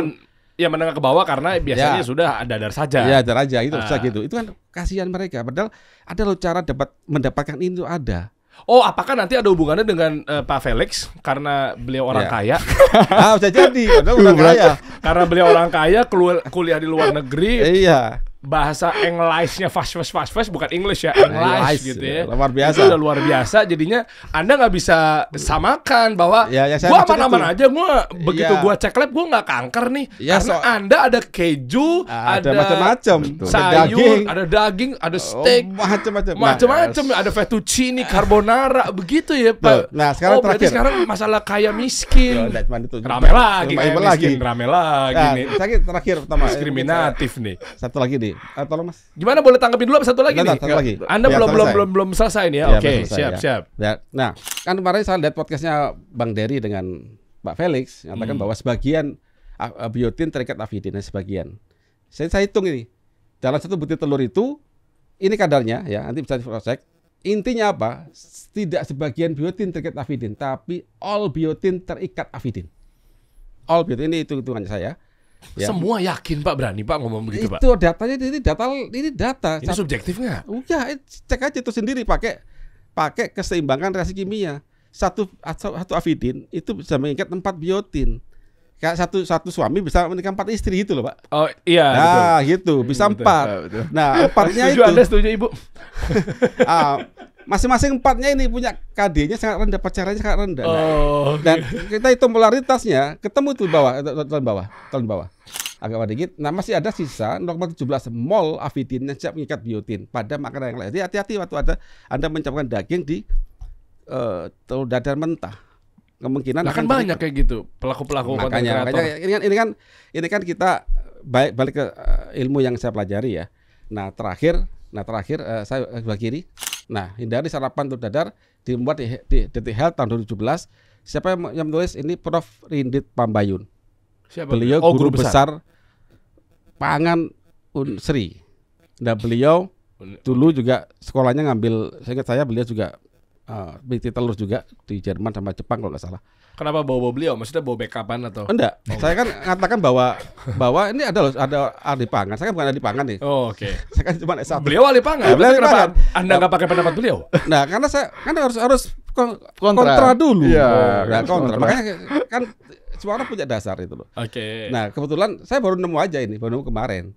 ya menengah ke bawah karena biasanya sudah dadar saja. Ya, dadar aja itu bisa gitu. Itu kan kasihan mereka. Padahal ada loh cara mendapatkan itu ada. Oh, apakah nanti ada hubungannya dengan Pak Felix karena beliau orang kaya? Bisa jadi, orang kaya. Karena beliau orang kaya kuliah di luar negeri. Iya. Bahasa English-nya fast bukan English ya, English gitu ya. Luar biasa. Itu udah luar biasa. Jadinya Anda nggak bisa samakan bahwa gua aman-aman aja, gua begitu gua cek lab gua nggak kanker nih. Ya, karena Anda ada keju, ada macam-macam, sayur, ada daging, ada steak, macam-macam, ada fettuccine, carbonara, begitu ya Pak. Nah, sekarang berarti sekarang masalah kaya miskin. Rame lagi. Nih. Terakhir pertama. Diskriminatif nih. Satu lagi nih. Tolong Mas. Gimana, boleh tanggapin dulu satu lagi nih? Satu lagi. Anda belum selesai nih ya? Oke, siap. Ya. Nah, kan kemarin saya lihat podcastnya Bang Dery dengan Pak Felix mengatakan bahwa sebagian biotin terikat avidin, sebagian. Saya hitung ini. Dalam satu butir telur itu ini kadarnya ya, nanti bisa dicek. Intinya apa? Tidak sebagian biotin terikat avidin, tapi all biotin terikat avidin. All biotin ini hitungannya saya. Ya. Semua yakin Pak, berani Pak ngomong begitu Pak? Itu datanya, ini data. Ini subjektif nggak? Udah, cek aja itu sendiri pakai keseimbangan reaksi kimia. Satu avidin itu bisa mengikat 4 biotin. Kayak satu suami bisa menikah 4 istri gitu loh Pak. Oh iya. Nah betul. Gitu bisa 4. Betul. Nah 4-nya itu. Anda setuju Ibu? Masing-masing 4-nya ini punya KD-nya sangat rendah, pacarannya sangat rendah. Dan kita hitung polaritasnya, ketemu itu tahun bawah. Agak dikit. Nah masih ada sisa 0,17 mol avidin yang siap mengikat biotin pada makanan yang lain. Jadi hati-hati waktu Anda mencampurkan daging di telur dadar mentah. Kemungkinan akan banyak kayak gitu pelaku-pelaku konten kreator. Ini kan kita balik ke ilmu yang saya pelajari ya. Nah terakhir saya sebelah kiri. Nah, hindari sarapan telur dadar dibuat di Detik Health tahun 2017. Siapa yang menulis ini? Prof. Rindit Pambayun. Siapa? Beliau guru besar pangan Unsri. Nah beliau dulu juga sekolahnya ngambil, saya ingat beliau juga peneliti telur juga di Jerman sama Jepang kalau nggak salah. Kenapa bawa beliau? Maksudnya bawa backupan atau? Enggak, saya kan mengatakan bahwa ini ada ahli pangan. Saya kan bukan ahli pangan nih. Oh, oke. Saya kan cuma S1. Beliau ahli pangan. Beliau ahli Kenapa pangan. Anda nggak pakai pendapat beliau? Nah, karena saya kan harus kontra dulu. Iya, Nah, kontra. kontra. Makanya kan semua orang punya dasar itu loh. Oke. Nah, kebetulan saya baru nemu aja ini, baru nemu kemarin.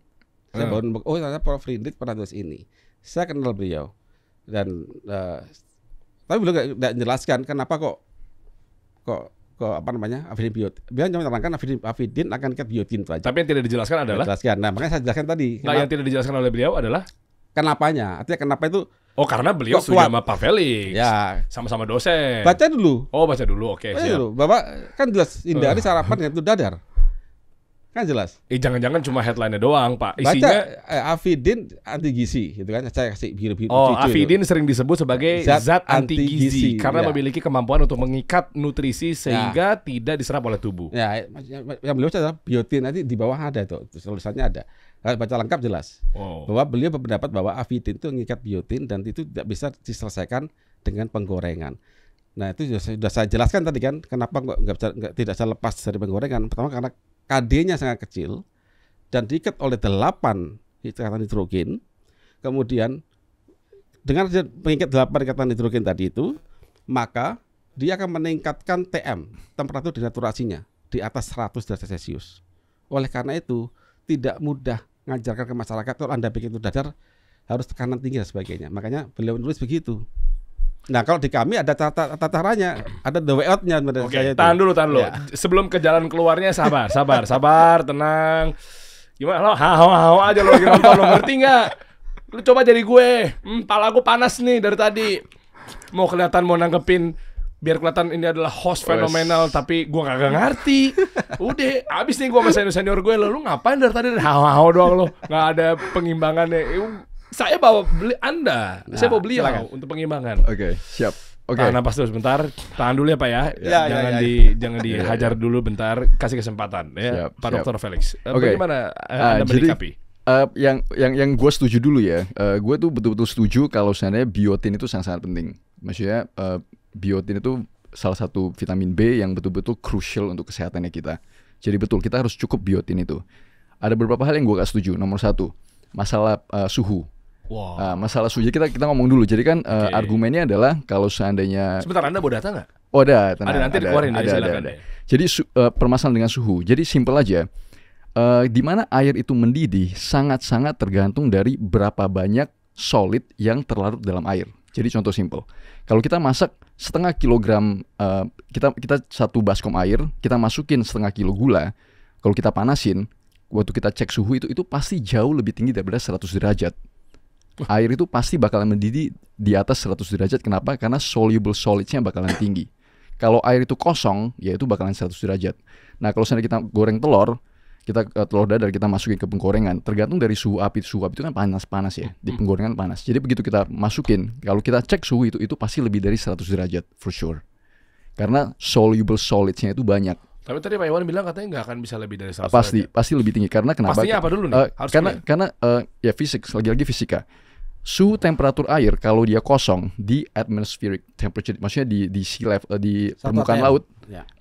Saya baru nemu, ternyata Prof. Rindit pernah tulis ini. Saya kenal beliau. Dan tapi beliau nggak menjelaskan kenapa kok apa namanya afidin biotin. Dia hanya menerangkan afidin akan ikat biotin itu aja. Tapi yang tidak dijelaskan adalah? Jelaskan. Nah, makanya saya jelaskan tadi. Nggak, yang tidak dijelaskan oleh beliau adalah? Kenapanya? Artinya kenapa itu? Oh, karena beliau Kok sudah kuat? sama Pak Felix. Ya. Sama-sama dosen. Baca dulu. Oh, baca dulu. Oke, Baca siap. dulu. Bapak kan jelas hindari sarapan dengan itu dadar. Kan jelas. Jangan-jangan cuma headline-nya doang, Pak. Baca Isinya afidin anti gizi gitu kan. Saya kasih biru-biru. oh, afidin sering disebut sebagai zat anti gizi karena ya. memiliki kemampuan untuk mengikat nutrisi sehingga tidak diserap oleh tubuh. Ya, yang beliau adalah biotin, nanti di bawah ada tuh tulisannya ada. Kalau baca lengkap jelas. Oh. Bahwa beliau berpendapat bahwa afidin itu mengikat biotin dan itu tidak bisa diselesaikan dengan penggorengan. Nah, itu sudah saya jelaskan tadi kan, kenapa tidak bisa lepas dari penggorengan. Pertama karena KD-nya sangat kecil dan diikat oleh 8 ikatan nitrogen. Kemudian dengan mengikat 8 ikatan nitrogen tadi itu, maka dia akan meningkatkan TM, temperatur denaturasinya di atas 100 derajat Celcius. Oleh karena itu, tidak mudah mengajarkan ke masyarakat kalau Anda bikin itu dadar harus tekanan tinggi dan sebagainya. Makanya beliau menulis begitu. Nah, kalau di kami ada caranya, ada the way out-nya. Oke, tahan dulu. Ya. Sebelum ke jalan keluarnya sabar, tenang. Gimana lo? Hao aja lo lagi nonton, lo ngerti nggak? Lu coba jadi gue. Pala gue panas nih dari tadi. Mau nanggepin biar kelihatan ini adalah host fenomenal, tapi gue kagak ngerti. Udah, abis nih gue sama senior gue. Lu ngapain dari tadi? Hao doang lo. Nggak ada pengimbangannya. Saya bawa Anda. Saya bawa beliau untuk pengimbangan. Oke, siap. Oke. Tahan napas dulu sebentar. Tahan dulu ya Pak ya. Jangan dihajar dulu bentar. Kasih kesempatan ya. Siap, Pak siap. Dr. Felix. Oke. Bagaimana Anda menyikapi? Yang gue setuju dulu ya. Gue tuh betul-betul setuju kalau sebenarnya biotin itu sangat-sangat penting. Maksudnya biotin itu salah satu vitamin B yang betul-betul crucial untuk kesehatannya kita. Jadi betul kita harus cukup biotin itu. Ada beberapa hal yang gue gak setuju. Nomor 1, masalah suhu. Wow. Masalah suhu. Jadi kita ngomong dulu. Jadi kan argumennya adalah kalau seandainya Sebentar, Anda bawa data nggak? Oh ada, tenang, Ada, nanti dikeluarin ya, silakan ada. deh. Jadi permasalahan dengan suhu. Jadi simpel aja. Di mana air itu mendidih sangat-sangat tergantung dari berapa banyak solid yang terlarut dalam air. Jadi contoh simpel. Kalau kita masak setengah kilogram, kita 1 baskom air, kita masukin setengah kilo gula. Kalau kita panasin, waktu kita cek suhu itu pasti jauh lebih tinggi daripada 100 derajat. Air itu pasti bakalan mendidih di atas 100 derajat. Kenapa? Karena soluble solids-nya bakalan tinggi. Kalau air itu kosong, ya itu bakalan 100 derajat. Nah, kalau misalnya kita goreng telur, telur dadar kita masukin ke penggorengan, tergantung dari suhu api. Suhu api itu kan panas ya, di penggorengan panas. Jadi begitu kita masukin, kalau kita cek suhu itu pasti lebih dari 100 derajat, for sure. Karena soluble solids-nya itu banyak. Tapi tadi Pak Iwan bilang katanya nggak akan bisa lebih dari 100 derajat. Pasti lebih tinggi. Karena kenapa? Pastinya apa dulu nih? Harus Karena ya fisik, lagi-lagi fisika. Suhu temperatur air kalau dia kosong di atmospheric temperature, maksudnya di sea level, di permukaan laut,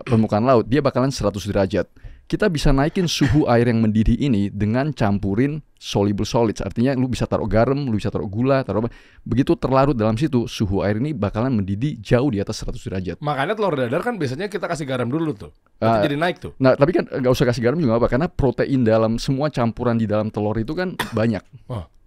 permukaan laut, dia bakalan 100 derajat. Kita bisa naikin suhu air yang mendidih ini dengan campurin soluble solids. Artinya lu bisa taruh garam, lu bisa taruh gula, begitu terlarut dalam situ, suhu air ini bakalan mendidih jauh di atas 100 derajat. Makanya telur dadar kan biasanya kita kasih garam dulu tuh. Nanti jadi naik tuh. Nah, tapi kan nggak usah kasih garam juga apa, karena protein dalam semua campuran di dalam telur itu kan banyak.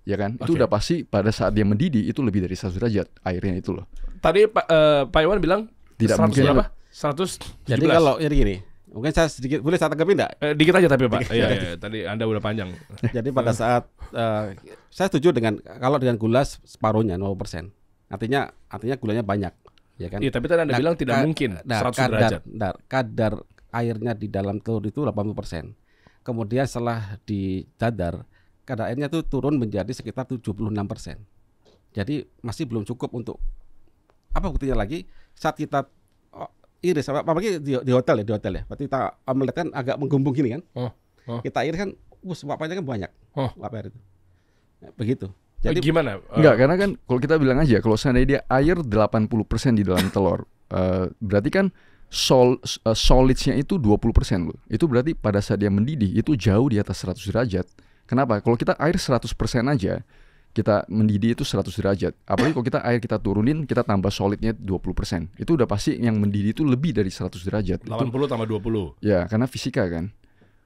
Ya kan, itu udah pasti pada saat dia mendidih itu lebih dari 100 derajat airnya itu loh. Tadi Pak Iwan bilang tidak 100 mungkin berapa? 117. Jadi kalau jadi gini, mungkin saya sedikit boleh saya tanggapin enggak? Dikit aja tapi Pak. Iya, tadi Anda udah panjang. Jadi pada saat saya setuju dengan kalau dengan gula separuhnya 0%. Artinya gulanya banyak, ya kan? Iya, tapi tadi Anda bilang tidak mungkin 100 derajat. Kadar airnya di dalam telur itu 80%. Kemudian setelah di dadar, kadar airnya itu turun menjadi sekitar 76%. Jadi masih belum cukup untuk apa buktinya lagi saat kita iris apalagi di hotel ya. Berarti kita omelet kan agak menggumpung gini kan. Kita iris kan uap airnya kan banyak. Oh. Uap air itu. Begitu. Jadi gimana? Enggak, karena kan kalau kita bilang aja kalau seandainya dia air 80% di dalam telur, berarti kan solidsnya itu 20% loh. Itu berarti pada saat dia mendidih itu jauh di atas 100 derajat. Kenapa? Kalau kita air 100% aja, kita mendidih itu 100 derajat. Apalagi kalau kita turunin, kita tambah solidnya 20%. Itu udah pasti yang mendidih itu lebih dari 100 derajat. 80 tambah 20. Ya, karena fisika kan.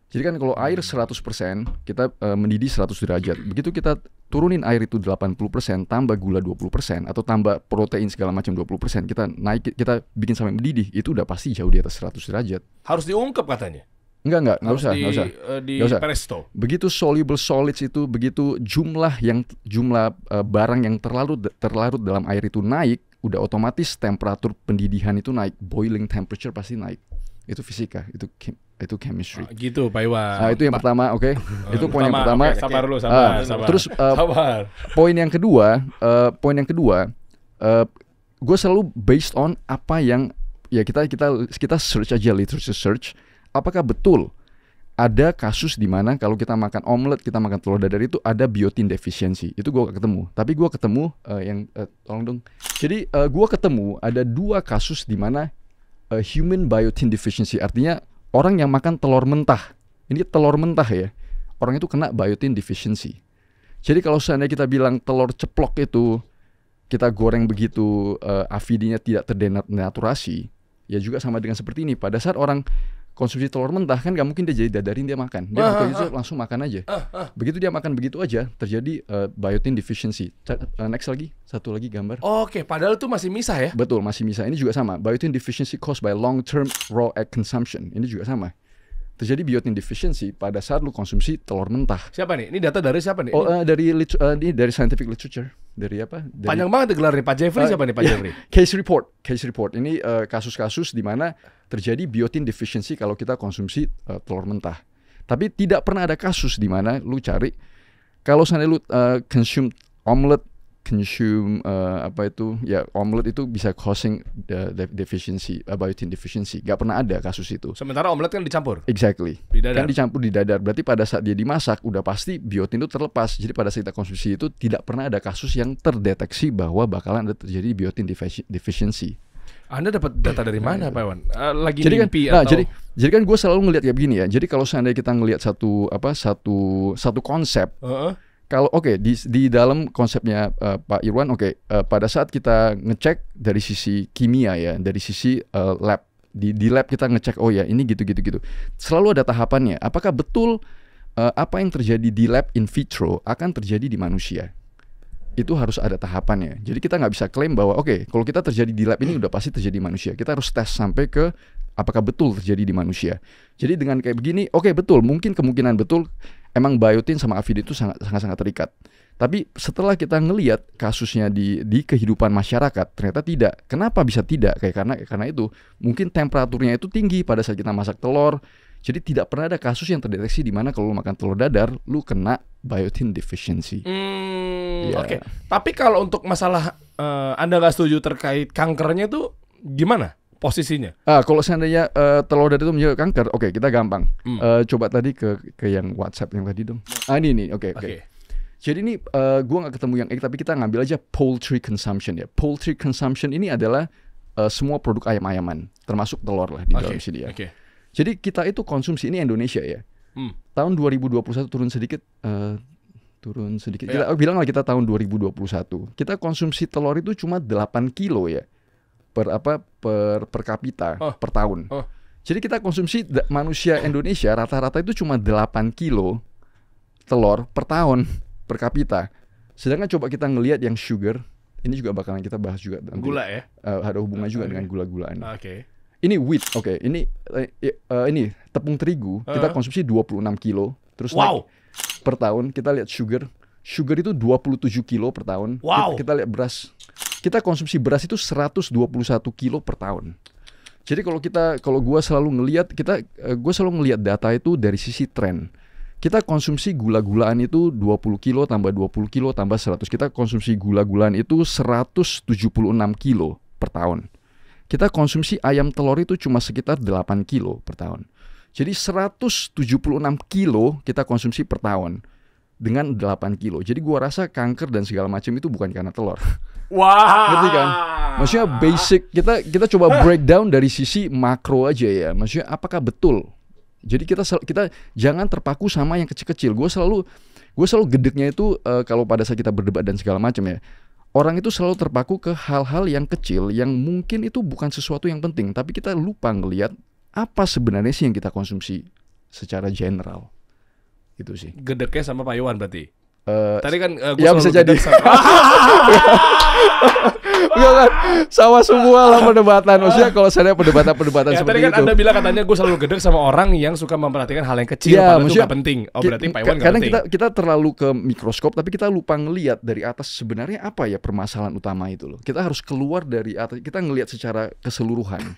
Jadi kan kalau air 100%, kita mendidih 100 derajat. Begitu kita turunin air itu 80%, tambah gula 20%, atau tambah protein segala macam 20%, kita bikin sampai mendidih, itu udah pasti jauh di atas 100 derajat. Harus diungkep katanya. Nggak usah. Di Nggak usah. presto. Begitu soluble solids itu, begitu jumlah barang yang terlarut dalam air itu naik, udah otomatis temperatur pendidihan itu naik, boiling temperature pasti naik. Itu fisika, itu chemistry. Gitu Pak Iwan. Nah, itu yang pertama, oke. Itu poin yang pertama. Okay, sabar lu, sabar. Terus sabar. Poin yang kedua, gue selalu based on apa yang ya kita search aja, literature search. Apakah betul ada kasus di mana kalau kita makan omelet, kita makan telur dadar itu ada biotin deficiency? Itu gue gak ketemu. Tapi gue ketemu tolong dong. Jadi gue ketemu ada 2 kasus di mana human biotin deficiency, artinya orang yang makan telur mentah. Ini telur mentah ya. Orang itu kena biotin deficiency. Jadi kalau seandainya kita bilang telur ceplok itu kita goreng begitu avidinya tidak terdenaturasi, ya juga sama dengan seperti ini. Pada saat orang konsumsi telur mentah kan gak mungkin dia jadi dadarin dia makan. Dia langsung makan aja. Begitu dia makan begitu aja terjadi biotin deficiency. Next lagi, satu lagi gambar. Oke, padahal itu masih misah ya? Betul, masih misah. Ini juga sama. Biotin deficiency caused by long-term raw egg consumption. Ini juga sama. Terjadi biotin deficiency pada saat lu konsumsi telur mentah. Siapa nih? Ini data dari siapa nih? Dari scientific literature. Dari apa? Panjang banget gelarnya. Pak Jeffrey siapa nih Pak Jeffrey? Case report. Ini kasus-kasus di mana terjadi biotin deficiency kalau kita konsumsi telur mentah. Tapi tidak pernah ada kasus di mana lu cari kalau seandainya lu consume omelet, omelet itu bisa causing deficiency, biotin deficiency. Gak pernah ada kasus itu. Sementara omelet kan dicampur. Exactly. Di dadar. Kan dicampur di dadar. Berarti pada saat dia dimasak udah pasti biotin itu terlepas. Jadi pada saat kita konsumsi itu tidak pernah ada kasus yang terdeteksi bahwa bakalan ada terjadi biotin deficiency. Anda dapat data dari mana Pak Iwan? Lagi jadi mimpi kan, atau? Jadi kan gue selalu ngelihat kayak begini ya. Jadi kalau seandainya kita ngelihat satu konsep. Kalau di dalam konsepnya Pak Irwan, pada saat kita ngecek dari sisi kimia ya, dari sisi lab, di lab kita ngecek ini gitu. Selalu ada tahapannya. Apakah betul apa yang terjadi di lab in vitro akan terjadi di manusia? Itu harus ada tahapannya. Jadi kita nggak bisa klaim bahwa kalau kita terjadi di lab ini udah pasti terjadi di manusia. Kita harus tes sampai ke apakah betul terjadi di manusia. Jadi dengan kayak begini, betul, mungkin kemungkinan betul emang biotin sama avidin itu sangat terikat. Tapi setelah kita ngelihat kasusnya di kehidupan masyarakat, ternyata tidak. Kenapa bisa tidak? Karena itu mungkin temperaturnya itu tinggi pada saat kita masak telur. Jadi tidak pernah ada kasus yang terdeteksi di mana kalau lu makan telur dadar, lu kena biotin deficiency. Oke. Tapi kalau untuk masalah Anda nggak setuju terkait kankernya itu gimana posisinya? Kalau seandainya telur dadar itu menyebabkan kanker, kita gampang. Coba tadi ke yang WhatsApp yang tadi dong. Ini. Oke. Jadi ini gue nggak ketemu yang tapi kita ngambil aja poultry consumption ya. Poultry consumption ini adalah semua produk ayam-ayaman, termasuk telur lah di dalam sini ya. Jadi kita itu konsumsi, ini Indonesia ya. Tahun 2021 turun sedikit. Kita bilang lah kita tahun 2021. Kita konsumsi telur itu cuma 8 kilo ya. Per kapita per tahun. Jadi kita konsumsi manusia Indonesia rata-rata itu cuma 8 kilo telur per tahun per kapita. Sedangkan coba kita ngelihat yang sugar, ini juga bakalan kita bahas juga nanti. Gula ya? Ada hubungan juga dengan gula-gulaan. Ini wheat, ini tepung terigu kita konsumsi 26 kilo, terus naik per tahun. Kita lihat sugar itu 27 kilo per tahun. Kita lihat beras, kita konsumsi beras itu 121 kilo per tahun. Jadi kalau gue selalu ngelihat data itu dari sisi tren. Kita konsumsi gula-gulaan itu 20 kilo tambah 20 kilo tambah 100. Kita konsumsi gula-gulaan itu 176 kilo per tahun. Kita konsumsi ayam telur itu cuma sekitar 8 kilo per tahun. Jadi 176 kilo kita konsumsi per tahun dengan 8 kilo. Jadi gua rasa kanker dan segala macam itu bukan karena telur. Wah. Ngerti kan? Maksudnya basic kita coba breakdown dari sisi makro aja ya. Maksudnya apakah betul? Jadi kita jangan terpaku sama yang kecil-kecil. Gue selalu gedeknya itu kalau pada saat kita berdebat dan segala macam ya. Orang itu selalu terpaku ke hal-hal yang kecil yang mungkin itu bukan sesuatu yang penting, tapi kita lupa ngelihat apa sebenarnya sih yang kita konsumsi secara general. Itu sih. Gedeknya sama Pak Iwan berarti. Tadi kan gue ya bisa jadi. Enggak kan, sama semua lah perdebatan. Maksudnya kalau saya perdebatan ya, seperti tadi kan itu. Anda bilang katanya gue selalu gedek sama orang yang suka memperhatikan hal yang kecil, ya, padahal itu gak penting. Oh berarti Pak Iwan gak karena penting. kita terlalu ke mikroskop, tapi kita lupa ngelihat dari atas sebenarnya apa ya permasalahan utama itu loh. Kita harus keluar dari atas, kita ngelihat secara keseluruhan.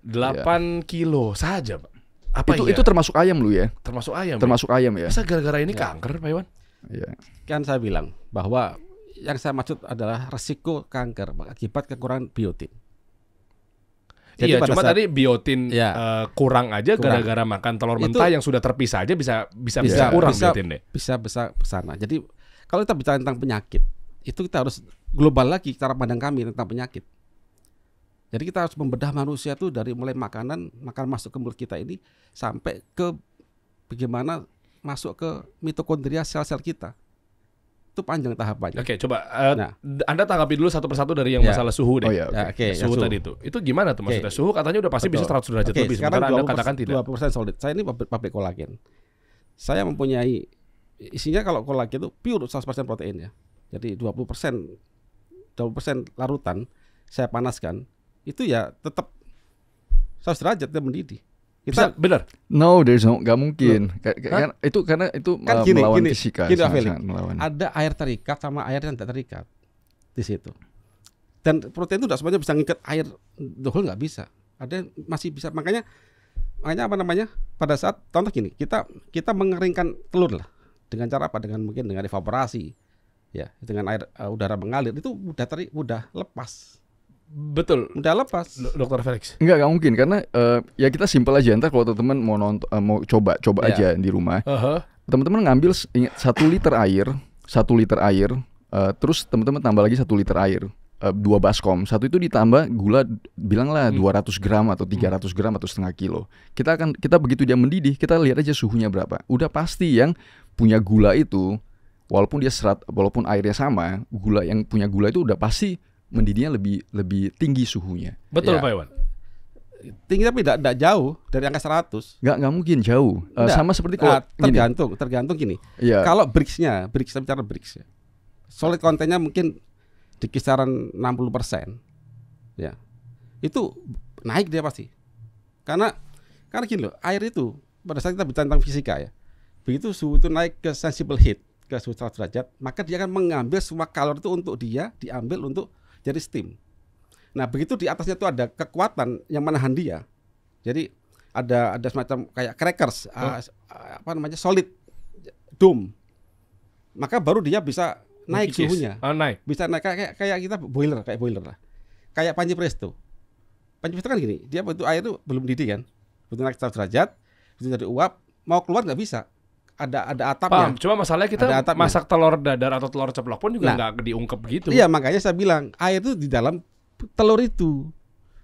8 kilo saja Pak. Apa itu termasuk ayam lu ya? Termasuk ayam. Termasuk ayam ya. Masa gara-gara ini kanker Pak Iwan? Iya. Kan saya bilang bahwa yang saya maksud adalah resiko kanker akibat kekurangan biotin. Jadi iya, cuma tadi biotin kurang aja gara-gara makan telur mentah yang sudah terpisah aja bisa kurang biotin deh. Bisa sana. Jadi kalau kita bicara tentang penyakit, itu kita harus global lagi cara pandang kami tentang penyakit. Jadi kita harus membedah manusia tuh dari mulai makanan masuk ke mulut kita ini sampai ke bagaimana masuk ke mitokondria sel-sel kita. Itu panjang tahapannya. Oke, coba Anda tanggapi dulu satu persatu dari yang masalah suhu deh. Oh, ya, okay. Suhu tadi itu gimana tuh maksudnya? Suhu katanya udah pasti bisa 100 derajat lebih. Sementara Anda katakan tidak. 20% solid. Saya ini pabrik kolagen. Saya mempunyai isinya kalau kolagen itu pure 100% protein ya. Jadi 20% larutan saya panaskan itu ya tetap 100 derajat dia mendidih. Kita benar. No, nggak mungkin. Karena itu kan melawan fisika. Melawan. Ada air terikat sama air yang tidak terikat di situ. Dan protein itu tidak semuanya bisa ngikat air dohol, nggak bisa. Ada masih bisa. Makanya apa namanya? Pada saat contoh gini, kita mengeringkan telur lah dengan cara apa? Dengan mungkin dengan evaporasi, ya, dengan air udara mengalir itu mudah lepas. Betul, udah lepas, Dokter Felix. Enggak mungkin karena ya kita simpel aja. Ntar kalau teman-teman mau nonton, mau coba aja di rumah, teman-teman ngambil 1 liter air, terus teman-teman tambah lagi 1 liter air, 2 baskom, satu itu ditambah gula, bilanglah 200 gram atau 300 gram atau setengah kilo. Kita begitu dia mendidih, kita lihat aja suhunya berapa. Udah pasti yang punya gula itu, walaupun airnya sama, yang punya gula itu udah pasti mendidihnya lebih tinggi suhunya. Betul Pak Iwan. Tinggi tapi tidak jauh dari angka 100. Nggak mungkin jauh. Sama seperti kalau tergantung gini. Yeah. Kalau BRICS-nya, kita bicara BRICS ya. Solid kontennya mungkin di kisaran 60%. Ya. Itu naik dia pasti. Karena gini loh, air itu pada saat kita bicara tentang fisika ya. Begitu suhu itu naik ke sensible heat, ke suhu 100 derajat, maka dia akan mengambil semua kalori itu untuk dia diambil untuk jadi steam. Nah begitu di atasnya itu ada kekuatan yang menahan dia. Jadi ada semacam kayak crackers, solid dome. Maka baru dia bisa naik suhunya. Bisa naik kayak kita boiler lah. Kayak panci presto. Panci presto kan gini, dia begitu air itu belum mendidih kan, begitu naik 100 derajat, begitu dari uap mau keluar nggak bisa. Ada atapnya. Paham, cuma masalahnya kita masak telur dadar atau telur ceplok pun juga nggak diungkep gitu. Iya, makanya saya bilang air itu di dalam telur itu.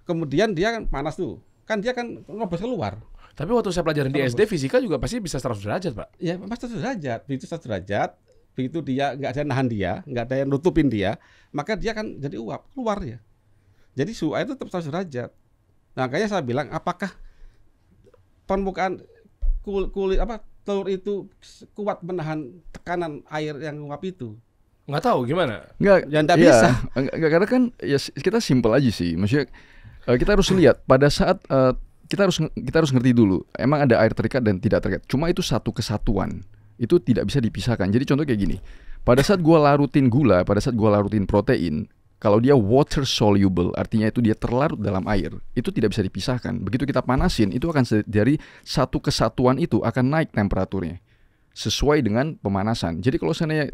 Kemudian dia kan panas tuh. Kan dia kan ngobos keluar. Tapi waktu saya pelajarin di SD fisika juga pasti bisa 100 derajat, Pak. Iya, pasti 100 derajat. Begitu 100 derajat, begitu dia nggak ada nahan dia, nggak ada yang nutupin dia, maka dia kan jadi uap keluar ya. Jadi suhu air itu tetap 100 derajat. Nah, makanya saya bilang apakah permukaan kulit telur itu kuat menahan tekanan air yang uap itu? Nggak tahu gimana. Nggak bisa. Nggak, karena kan ya kita simpel aja sih. Maksudnya kita harus lihat pada saat kita harus ngerti dulu. Emang ada air terikat dan tidak terikat. Cuma itu satu kesatuan. Itu tidak bisa dipisahkan. Jadi contoh kayak gini. Pada saat gua larutin gula, pada saat gua larutin protein, kalau dia water soluble, artinya itu dia terlarut dalam air, itu tidak bisa dipisahkan. Begitu kita panasin, itu akan dari satu kesatuan itu akan naik temperaturnya. sesuai dengan pemanasan. Jadi kalau seandainya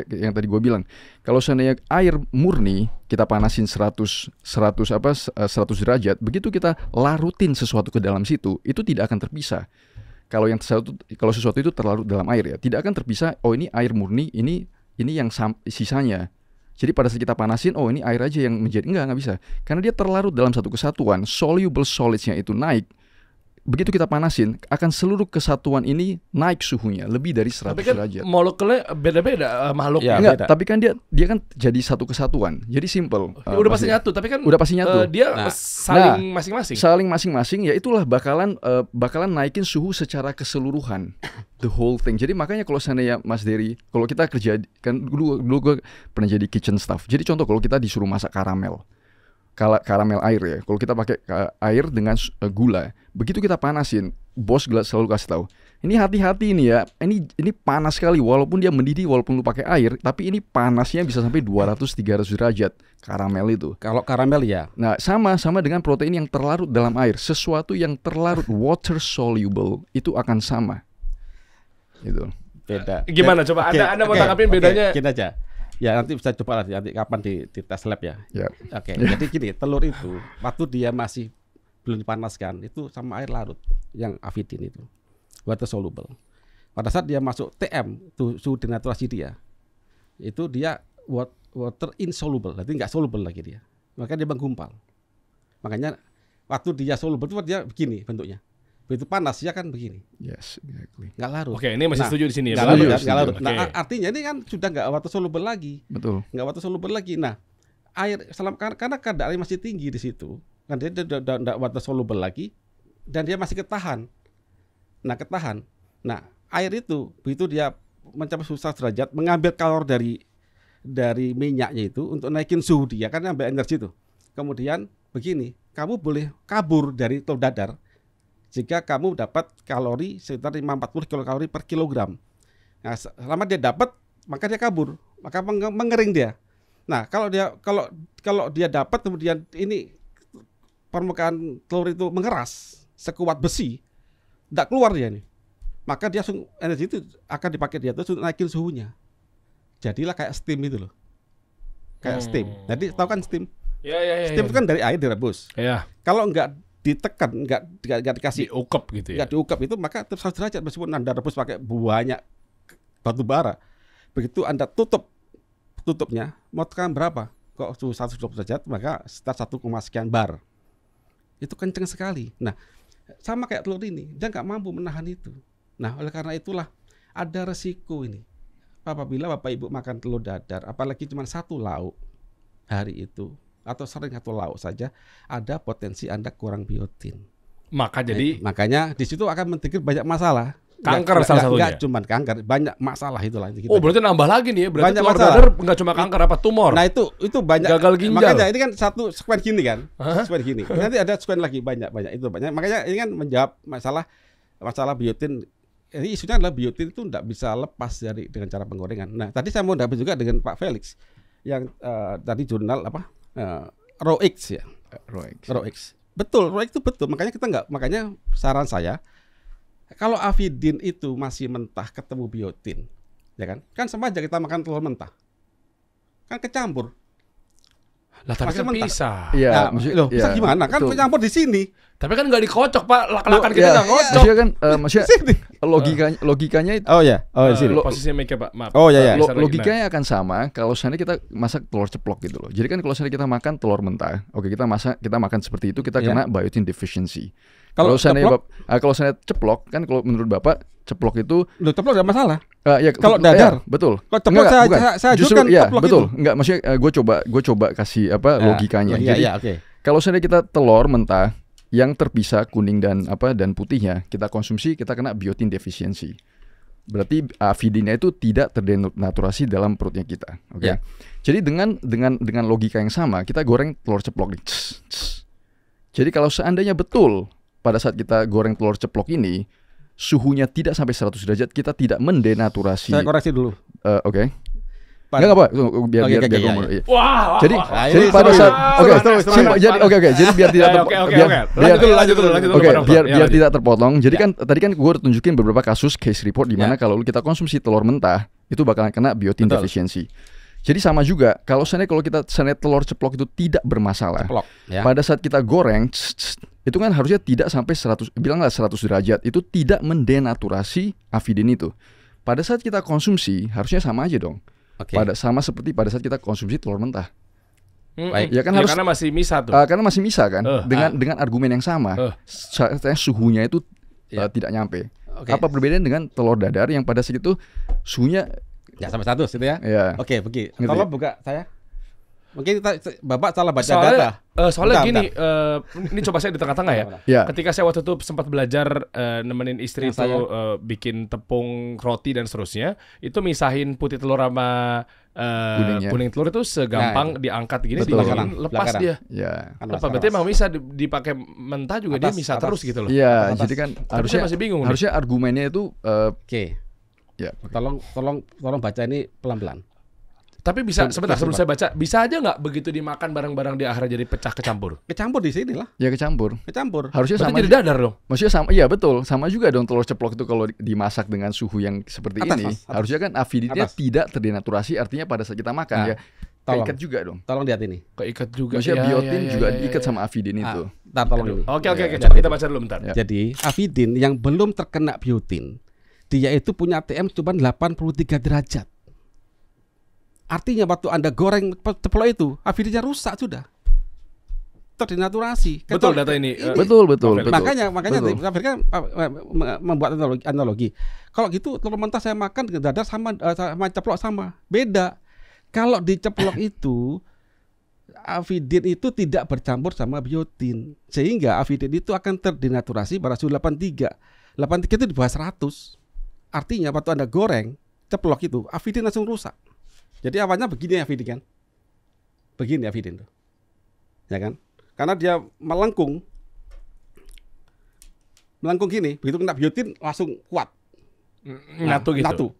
yang tadi gue bilang, kalau seandainya air murni kita panasin 100 derajat, begitu kita larutin sesuatu ke dalam situ, itu tidak akan terpisah. Kalau sesuatu itu terlarut dalam air ya, tidak akan terpisah. Oh ini air murni, ini yang sisanya. Jadi pada saat kita panasin, oh ini air aja yang menjadi, nggak bisa. Karena dia terlarut dalam satu kesatuan, soluble solids-nya itu naik. Begitu kita panasin, akan seluruh kesatuan ini naik suhunya lebih dari 100 derajat. Tapi kan molekulnya beda-beda makhluk. Ya, enggak, beda. tapi kan dia kan jadi satu kesatuan. Jadi simple. Udah pasti nyatu, tapi kan udah pasti nyatu. Dia saling masing-masing. Saling masing-masing, ya itulah bakalan naikin suhu secara keseluruhan. The whole thing. Jadi makanya kalau seandainya Mas Dery, kalau kita kerja, kan dulu gue pernah jadi kitchen staff. Jadi contoh kalau kita disuruh masak karamel air ya. Kalau kita pakai air dengan gula, begitu kita panasin, bos selalu kasih tahu, ini hati-hati ini ya. Ini panas sekali, walaupun dia mendidih, walaupun lu pakai air, tapi ini panasnya bisa sampai 200-300 derajat karamel itu. Kalau karamel ya. Nah, sama dengan protein yang terlarut dalam air. Sesuatu yang terlarut water soluble itu akan sama. Gitu. Beda. Gimana coba Anda mau tanggapin bedanya? Gini aja. Ya nanti bisa coba nanti kapan di tes lab ya. Ya. Oke. Jadi gini, telur itu waktu dia masih belum dipanaskan itu sama air larut yang avidin itu, water soluble. Pada saat dia masuk TM, itu suhu denaturasi dia, itu dia water insoluble, berarti nggak soluble lagi dia. Maka dia menggumpal. Makanya waktu dia soluble itu dia begini bentuknya. Begitu panas ya kan begini. Yes, exactly. Nggak larut. Oke, ini masih setuju di sini ya. Nggak larut, Setuju. nggak larut. Oke. Nah, artinya ini kan sudah nggak water soluble lagi. Betul. Nggak water soluble lagi. Nah, air karena kadar air masih tinggi di situ, kan dia udah nggak water soluble lagi, dan dia masih ketahan. Nah, air itu begitu dia mencapai suhu 100 derajat, mengambil kalor dari minyaknya itu untuk naikin suhu dia, kan ambil energi itu. Kemudian begini, kamu boleh kabur dari telur dadar jika kamu dapat kalori sekitar 540 kilokalori per kilogram. Nah, selama dia dapat, maka dia kabur, maka mengering dia. Nah, kalau dia dapat kemudian ini permukaan telur itu mengeras sekuat besi, tidak keluar dia nih, maka dia energi itu akan dipakai dia terus untuk naikin suhunya. Jadilah kayak steam itu loh, kayak steam. Jadi tahu kan steam? Ya. Steam itu kan dari air direbus. Ya. Kalau nggak ditekan, nggak dikasih Diukep gitu ya. nggak diukap itu, maka terus 100 derajat meskipun Anda rebus pakai banyak batu bara. Begitu Anda tutupnya, mau tekan berapa? Kok suhu 120 derajat, maka sekitar 1, sekian bar. Itu kenceng sekali. Nah, sama kayak telur ini, dia nggak mampu menahan itu. Nah, oleh karena itulah ada resiko ini. Apabila Bapak Ibu makan telur dadar, apalagi cuma satu lauk hari itu, atau sering satu lauk saja, ada potensi Anda kurang biotin. Maka jadi Makanya di situ akan men-trigger banyak masalah. Kanker salah satunya. Enggak cuma kanker, banyak masalah itulah. oh berarti nambah lagi nih ya. Berarti Banyak telur masalah. dadar nggak cuma kanker apa tumor. Nah itu banyak. Gagal ginjal. Makanya ini kan satu sekuen gini kan, sekuen gini. Nanti ada sekuen lagi banyak itu banyak. Makanya ini kan menjawab masalah biotin. Ini isunya adalah biotin itu tidak bisa lepas dengan cara penggorengan. Nah tadi saya mau dapat juga dengan Pak Felix yang tadi jurnal ROX ya. ROX. Betul, ROX itu betul. Makanya saran saya, kalau avidin itu masih mentah ketemu biotin, ya kan? Kan sama aja kita makan telur mentah. Kan kecampur. Lah tapi Masih kan mentah. bisa. Iya, Nah, loh, bisa gimana? Kan betul. kecampur di sini. Tapi kan nggak dikocok Pak. Lak-lakan kita Ya, nggak ngocok. maksudnya kan Sini. logikanya itu Oh ya, di sini. Posisinya make Pak. Maaf. Oh, ya. logikanya akan sama kalau seandainya kita masak telur ceplok gitu loh. Jadi kan kalau seandainya kita makan telur mentah, oke kita makan seperti itu, kita kena biotin deficiency. Kalau seandainya ceplok kan, kalau menurut Bapak ceplok itu Loh, ceplok enggak masalah. ya, Kalau dadar, betul. Kalau ceplok saya Justru ajukan ceplok betul. itu. Enggak, maksudnya gue coba kasih logikanya. Jadi oke. kalau seandainya kita telur mentah yang terpisah kuning dan putihnya kita konsumsi, kita kena biotin deficiency. Berarti avidinnya itu tidak terdenaturasi dalam perutnya kita. Oke. Ya. Jadi dengan logika yang sama, kita goreng telur ceplok nih. Jadi kalau seandainya betul pada saat kita goreng telur ceplok ini suhunya tidak sampai 100 derajat, kita tidak mendenaturasi. Saya koreksi dulu. Oke. Enggak apa, biar Oke, biar oke, ngomong. iya. Iya. Wah. Jadi ini pada saat semangat. jadi biar tidak Lanjut dulu. biar tidak terpotong. Jadi kan tadi kan gue udah tunjukin beberapa kasus case report di mana kalau kita konsumsi telur mentah itu bakalan kena biotin deficiency. Jadi sama juga kalau kita telur ceplok itu tidak bermasalah. Ceplok, ya. Pada saat kita goreng itu kan harusnya tidak sampai 100 derajat, itu tidak mendenaturasi avidin itu. Pada saat kita konsumsi harusnya sama aja dong. Oke. Sama seperti pada saat kita konsumsi telur mentah. Baik. Ya kan harus karena masih misah tuh. karena masih misah kan dengan argumen yang sama. Suhunya itu tidak nyampe. Oke. Apa perbedaan dengan telur dadar yang pada saat itu suhunya Ya sampai 100 gitu ya. ya. Oke, begini. Ngerti. Tolong buka saya. Mungkin Bapak salah baca Soalnya, data. soalnya Bentar, gini, bentar. ini coba saya di tengah-tengah ya. Ya. Ketika saya waktu itu sempat belajar nemenin istri Yang itu bikin tepung roti dan seterusnya, itu misahin putih telur sama Kuningnya. kuning telur itu segampang diangkat gini, Betul. diginiin, lepas Belakang. dia. Ya. Apa berarti emang bisa dipakai mentah juga dia Atas, bisa atas. terus gitu loh. Iya, Atas. jadi kan Tapi harusnya saya masih bingung nih. harusnya argumennya itu Oke. ya. Tolong baca ini pelan-pelan. Tapi bisa sebentar sebelum Coba. saya baca, bisa aja nggak begitu dimakan bareng-bareng di akhirnya jadi pecah kecampur? Kecampur di sini lah. ya kecampur. Kecampur. Harusnya Berarti sama. jadi dadar dong. Maksudnya sama, iya betul, sama juga dong telur ceplok itu kalau dimasak dengan suhu yang seperti Atas, ini, Mas, atas. harusnya kan aviditnya Atas. tidak terdenaturasi, artinya pada saat kita makan Nah, ya tolong. keikat juga dong. Tolong lihat ini. Keikat juga. Maksudnya Ya, biotin ya, juga ya, ya, diikat ya. sama avidin itu. Ntar tolong ini. Oke, Ya, coba kita baca dulu bentar. Ya. Jadi, avidin yang belum terkena biotin, dia itu punya TM cuma 83 derajat. Artinya waktu Anda goreng ceplok itu, avidinnya rusak sudah. Terdenaturasi. Betul data ini. Betul, betul. Makanya Betul. saya kan membuat analogi. Kalau gitu telur mentah saya makan dengan dadar sama ceplok sama. Beda. Kalau di ceplok itu avidin itu tidak bercampur sama biotin, sehingga avidin itu akan terdenaturasi pada suhu 83. 83 itu di bawah 100. Artinya waktu Anda goreng ceplok itu, avidin langsung rusak. Jadi awalnya begini avidin kan. Begini avidin tuh. Ya kan? Karena dia melengkung gini, begitu kena biotin langsung kuat. Nyatu.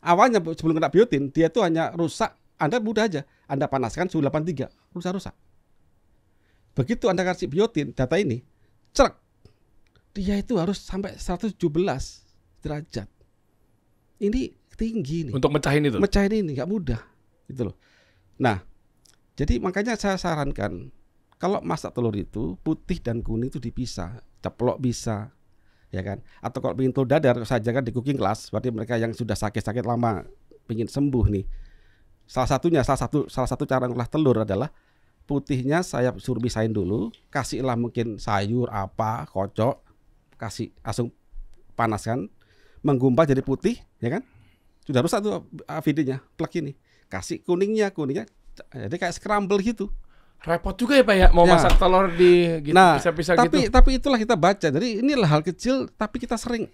Awalnya sebelum kena biotin, dia itu hanya rusak. Anda mudah aja, Anda panaskan suhu 83, rusak. Begitu Anda kasih biotin, data ini, cerek, dia itu harus sampai 117 derajat. Ini tinggi nih. Untuk mecahin itu. Mecahin ini nggak mudah, gitu loh. Nah, jadi makanya saya sarankan kalau masak telur itu putih dan kuning itu dipisah, ceplok bisa, ya kan? Atau kalau bikin telur dadar, saya ajarkan di cooking class, berarti mereka yang sudah sakit lama, ingin sembuh nih. Salah satu cara ngolah telur adalah putihnya saya suruh pisahin dulu, kasihlah mungkin sayur apa, kocok, kasih langsung panaskan, menggumpal jadi putih, ya kan? Sudah rusak tuh avidinnya, plek ini. Kasih kuningnya, jadi kayak scramble gitu. Repot juga ya Pak ya, mau Ya. masak telur di gitu, Nah, pisah-pisah gitu. tapi itulah kita baca. Jadi inilah hal kecil, tapi kita sering.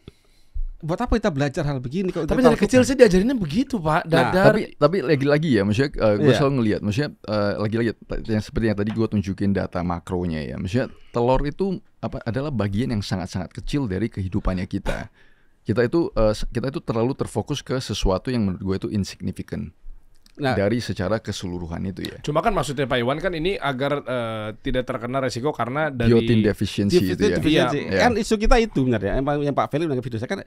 Buat apa kita belajar hal begini? Kalau Tapi kita dari kecil lakukan? sih diajarinnya begitu Pak, dadar. Tapi lagi-lagi ya, maksudnya gue Iya. selalu ngelihat, maksudnya lagi-lagi yang seperti yang tadi gue tunjukin data makronya ya, maksudnya telur itu adalah bagian yang sangat-sangat kecil dari kehidupannya kita. Kita itu terlalu terfokus ke sesuatu yang menurut gue itu insignificant dari secara keseluruhan itu ya. Cuma kan maksudnya Pak Iwan kan ini agar tidak terkena resiko karena dari Biotin deficiency itu ya. Deficiency. Iya. Kan isu kita itu sebenarnya yang Pak Felix bilang video saya kan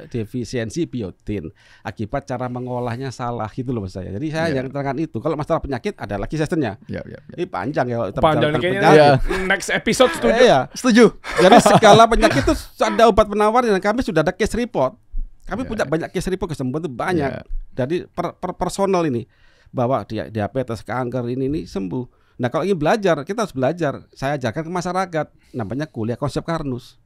defisiensi biotin akibat cara mengolahnya salah gitu loh Mas saya. Jadi saya yang terangkan itu. Kalau masalah penyakit ada lagi sesternya. Ya. Ini panjang ya. panjang nih kayaknya. Iya. Next episode setuju. Iya. Setuju. Jadi segala penyakit itu ada obat penawar dan kami sudah ada case report. Kami punya banyak case report kesembuhan itu banyak. Jadi per personal ini bahwa diabetes, kanker ini sembuh. Nah kalau ingin belajar kita harus belajar. Saya ajarkan ke masyarakat. Namanya kuliah konsep Karnus.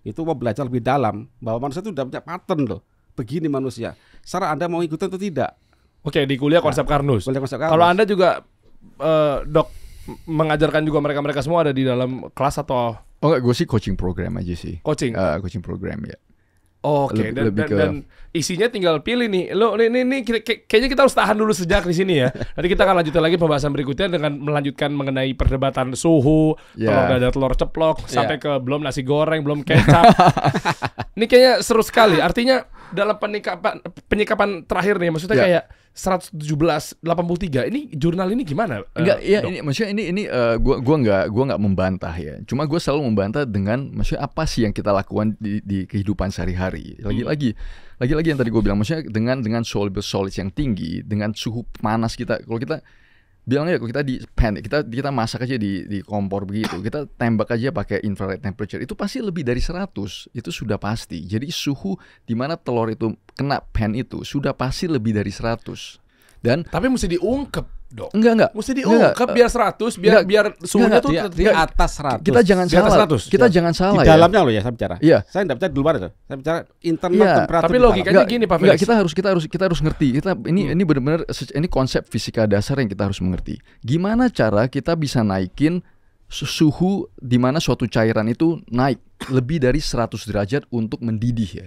Itu mau belajar lebih dalam bahwa manusia itu sudah punya pattern loh. Begini manusia. Secara Anda mau ikutin atau tidak? Oke, di kuliah konsep Karnus. Kuliah konsep Karnus. Kalau Anda juga Dok mengajarkan juga mereka semua ada di dalam kelas atau Oh enggak, gue sih coaching program aja sih. coaching? Coaching program ya. Oke, lebih ke- dan isinya tinggal pilih nih. Lo ini kayaknya kita harus tahan dulu sejak di sini ya. Nanti kita akan lanjutkan lagi pembahasan berikutnya dengan melanjutkan mengenai perdebatan suhu, telur dadar, telur ceplok, sampai ke belum nasi goreng, belum kecap. Ini kayaknya seru sekali. Artinya dalam penyikapan terakhir nih, maksudnya kayak 117-83. Ini jurnal ini gimana? Enggak, ya ini maksudnya ini gua nggak membantah ya. Cuma gua selalu membantah dengan maksudnya apa sih yang kita lakukan di kehidupan sehari-hari. Lagi-lagi yang tadi gua bilang, maksudnya dengan soluble solids yang tinggi, dengan suhu panas kita, kalau kita bilangnya kalau kita di pan, kita masak aja di kompor begitu, kita tembak aja pakai infrared temperature, itu pasti lebih dari 100, itu sudah pasti. Jadi suhu di mana telur itu kena pan itu sudah pasti lebih dari 100. Dan tapi mesti diungkep dong. Enggak. Mesti diungkep biar 100, biar suhunya tuh di atas 100. Kita jangan salah. Kita jangan salah di dalamnya loh ya saya bicara. Iya. Saya enggak bicara di luar itu. Saya bicara internal temperatur. Tapi logikanya gini Pak Felix. Kita harus ngerti. Ini benar-benar ini konsep fisika dasar yang kita harus mengerti. Gimana cara kita bisa naikin suhu di mana suatu cairan itu naik lebih dari 100 derajat untuk mendidih ya.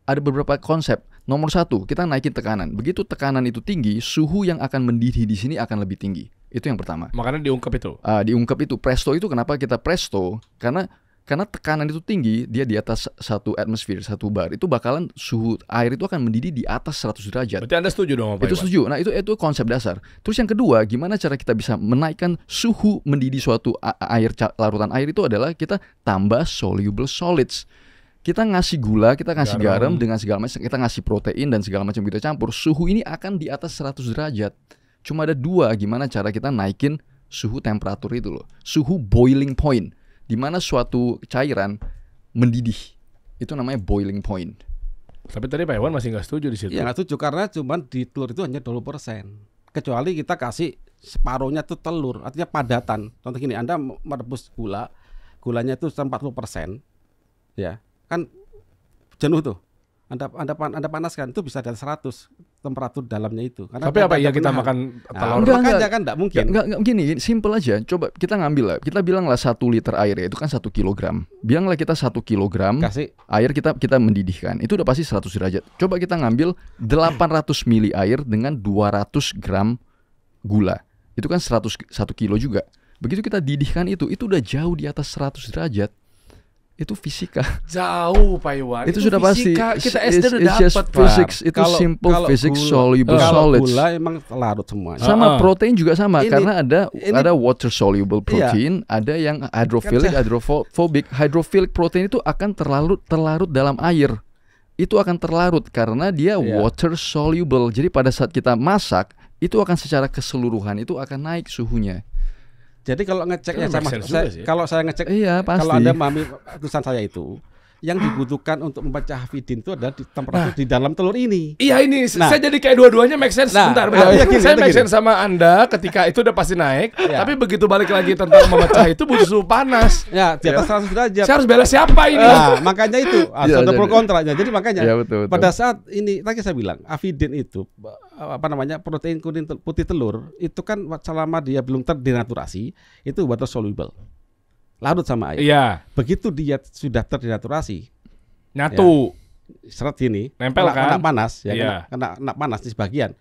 Ada beberapa konsep. Nomor 1, kita naikin tekanan. Begitu tekanan itu tinggi, suhu yang akan mendidih di sini akan lebih tinggi. Itu yang pertama. Makanya diungkep itu. Diungkep itu. Presto itu kenapa kita presto? Karena tekanan itu tinggi, dia di atas 1 atmosfer, 1 bar. Itu bakalan suhu air itu akan mendidih di atas 100 derajat. Berarti Anda setuju dong Pak Itu Iwan? setuju. Nah, itu konsep dasar. Terus yang kedua, gimana cara kita bisa menaikkan suhu mendidih suatu larutan air itu adalah kita tambah soluble solids. Kita ngasih gula, kita ngasih garam dengan segala macam, kita ngasih protein dan segala macam kita campur, suhu ini akan di atas 100 derajat. Cuma ada 2 gimana cara kita naikin suhu temperatur itu loh. Suhu boiling point, di mana suatu cairan mendidih. Itu namanya boiling point. Tapi tadi Pak Iwan masih nggak setuju di situ. Iya nggak setuju karena cuman di telur itu hanya 20%. Kecuali kita kasih separuhnya tuh telur, artinya padatan. Contoh gini, Anda merebus gulanya itu 40%, ya. Kan jenuh tuh. Anda panaskan itu bisa dari 100 temperatur dalamnya itu. Karena tapi apa iya kita makan telur? Makanya kan enggak mungkin. Enggak gini, simple aja. Coba kita ngambil lah. Kita bilanglah 1 liter air ya, itu kan 1 kilogram. Bilanglah kita 1 kilogram kasih air kita mendidihkan. Itu udah pasti 100 derajat. Coba kita ngambil 800 mili air dengan 200 gram gula. Itu kan 1 kilo juga. Begitu kita didihkan itu udah jauh di atas 100 derajat. Itu fisika. Jauh Pak Iwan. Itu sudah fisika. pasti. Kita SD udah dapat physics. Itu simple physics, soluble solids. Gula emang larut semua. Sama protein juga sama. Karena ada water soluble protein, ada yang hydrophilic, hydrophobic. Hydrophilic protein itu akan terlarut dalam air. Itu akan terlarut karena dia water soluble. Jadi pada saat kita masak, itu akan secara keseluruhan itu akan naik suhunya. Jadi kalau ngeceknya kalau saya ngecek, pasti. kalau Anda memahami tulisan saya itu, yang dibutuhkan untuk memecah hafidin itu adalah di temperatur di dalam telur ini. Iya ini, saya jadi kayak dua-duanya make sense. Bentar. Saya make sense sama Anda ketika itu udah pasti naik, tapi begitu balik lagi tentang memecah itu butuh suhu panas. Ya, di atas 100 derajat. Saya harus bela siapa ini? Nah, makanya itu ada pro kontranya. Jadi makanya betul. Pada saat ini tadi saya bilang, hafidin itu protein kuning putih telur itu kan selama dia belum terdenaturasi itu water soluble. Larut sama air. Iya. Begitu dia sudah terdenaturasi, nyatu, seret gini, nempel kan? Kena panas, ya, kena panas di sebagian.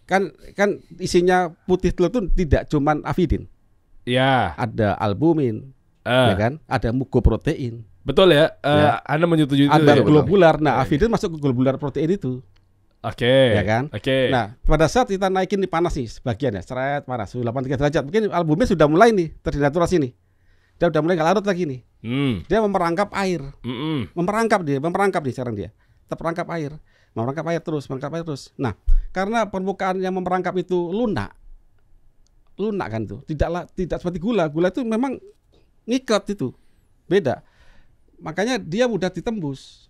Kan isinya putih telur itu tidak cuman hafidin. Iya. Ada albumin, ya kan? Ada mukoprotein. Betul ya. Anda menyetujui itu. Ada globular. Nah, hafidin masuk ke globular protein itu. Oke. Ya kan? Oke. Nah, pada saat kita naikin di panas nih, sebagian ya, seret panas, 83 derajat. Mungkin albumin sudah mulai nih terdenaturasi nih. Dia udah mulai nggak larut lagi nih. Dia memerangkap air. Memerangkap nih sekarang dia. Terperangkap air. Memerangkap air terus. Nah, karena permukaan yang memerangkap itu lunak kan tuh. Tidak seperti gula. Gula itu memang ngikat itu. Beda. Makanya dia mudah ditembus.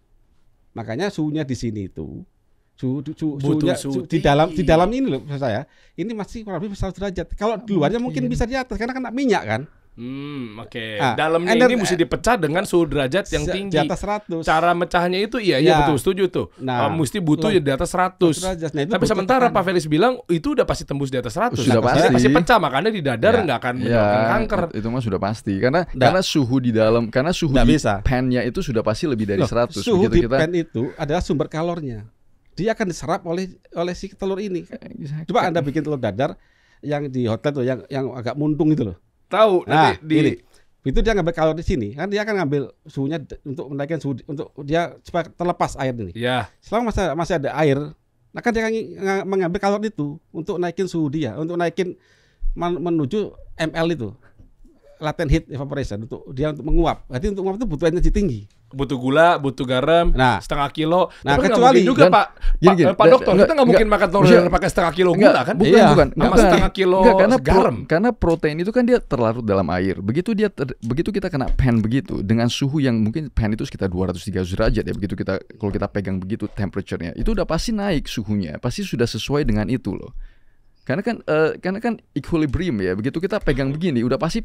Makanya suhunya di sini itu suhunya di dalam ini loh saya. Ini masih kurang lebih 100 derajat. Kalau di luarnya mungkin bisa di atas karena kena minyak kan. Oke. Dalamnya ini mesti dipecah dengan suhu derajat yang tinggi. Di atas 100. Cara mecahnya itu iya betul, setuju tuh. Nah, mesti butuh di atas 100. Nah, tapi sementara Pak Felix bilang itu udah pasti tembus di atas 100. Sudah pasti pecah, makanya di dadar nggak akan menyebabkan kanker. Itu mah sudah pasti. Karena suhu di dalam, karena suhu di pan-nya itu sudah pasti lebih dari 100. Suhu di pan itu adalah sumber kalornya. Dia akan diserap oleh si telur ini. Coba Anda bikin telur dadar yang di hotel tuh yang agak muntung itu loh. Tahu, nah, nanti Itu dia ngambil kalori di sini, kan dia akan ngambil suhunya untuk menaikkan suhu untuk dia supaya terlepas air ini. Ya. Selama masih ada air, nah kan dia akan mengambil kalori itu untuk naikin suhu dia, untuk naikin menuju ml itu, latent heat evaporation, untuk dia untuk menguap. Berarti untuk menguap itu butuh energi tinggi. Butuh gula, butuh garam, Nah. setengah kilo. Nah, Tapi nggak kecuali- mungkin juga dan- Pak gini, Pak dokter, kita nggak mungkin makan telur maksudnya- dan pakai setengah kilo Enggak, gula kan? bukan, Iya. bukan. Sama setengah kilo garam. Karena protein itu kan dia terlarut dalam air. Begitu kita kena pan begitu dengan suhu yang mungkin pan itu sekitar 200-300 derajat ya. Begitu kalau kita pegang begitu temperature-nya, itu udah pasti naik suhunya. Pasti sudah sesuai dengan itu loh. Karena kan equilibrium ya. Begitu kita pegang begini, udah pasti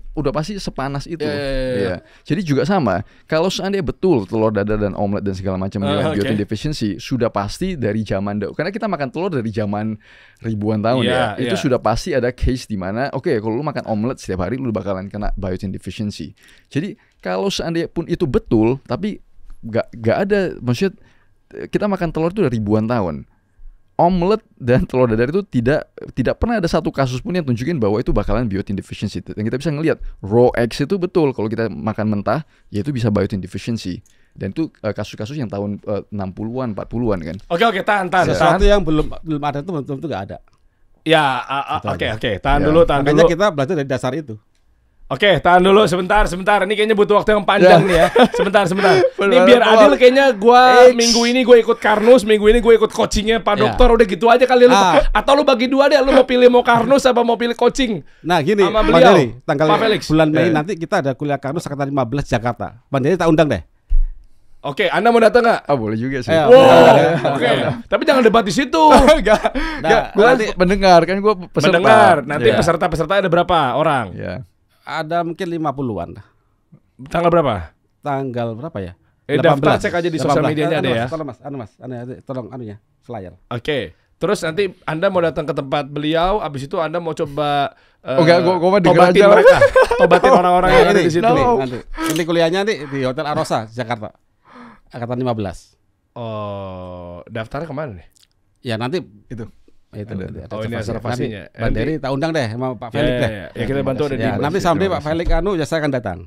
sepanas itu. Iya. Jadi juga sama. Kalau seandainya betul telur dadar dan omelet dan segala macam biotin oke. deficiency sudah pasti dari zaman karena kita makan telur dari zaman ribuan tahun Iya, ya. Itu iya. sudah pasti ada case di mana kalau lu makan omelet setiap hari lu bakalan kena biotin deficiency. Jadi kalau seandainya pun itu betul, tapi gak ada, maksudnya kita makan telur itu udah ribuan tahun. Omelet dan telur dadar itu tidak pernah ada satu kasus pun yang tunjukin bahwa itu bakalan biotin deficiency. Dan kita bisa ngelihat raw eggs itu betul kalau kita makan mentah, ya itu bisa biotin deficiency. Dan itu kasus-kasus yang tahun 60-an, 40-an kan. Oke, tahan. Sesuatu yang belum ada itu belum tentu nggak ada. Ya, oke, tahan Ya. dulu. Makanya kita belajar dari dasar itu. Oke, tahan dulu sebentar. Ini kayaknya butuh waktu yang panjang nih ya. Sebentar. Ini Benar, biar benar. adil kayaknya minggu ini gue ikut Karnus, minggu ini gue ikut coachingnya Pak Ya. Dokter. Udah gitu aja kali lu. Ah. Atau lu bagi dua deh, lu mau pilih mau Karnus apa mau pilih coaching? Nah gini, Sama Bang beliau, Dery, tanggal Pak Felix. bulan Mei nanti kita ada kuliah Karnus angkatan 15 Jakarta. Bang Dery tak undang deh. Oke, Anda mau datang nggak? Boleh juga sih. Ayo. Wow, oke. Tapi jangan debat di situ. Enggak. Nah, Gue nanti mendengar kan gue peserta. Mendengar. Nanti Ya. peserta ada berapa orang? Ya. ada mungkin 50-an. Tanggal berapa? Tanggal berapa ya? Daftar cek aja di sosial medianya ada ya. Tolong Mas, tolong anunya, flyer. Oke. Terus nanti Anda mau datang ke tempat beliau, abis itu Anda mau coba Enggak, gua mah denger tobatin aja lah. mereka, tobatin orang-orang yang ada di situ. Nanti. Ini kuliahnya nanti di Hotel Arosa, Jakarta. Angkatan 15. Oh, daftarnya kemana nih? Ya nanti Itu. nanti ada Oh, ini reservasinya. Nanti Bang Dery tak undang deh sama Pak Felix deh. Ya, kita bantu ada di. Ya, nanti sampai Pak Felix ya saya akan datang.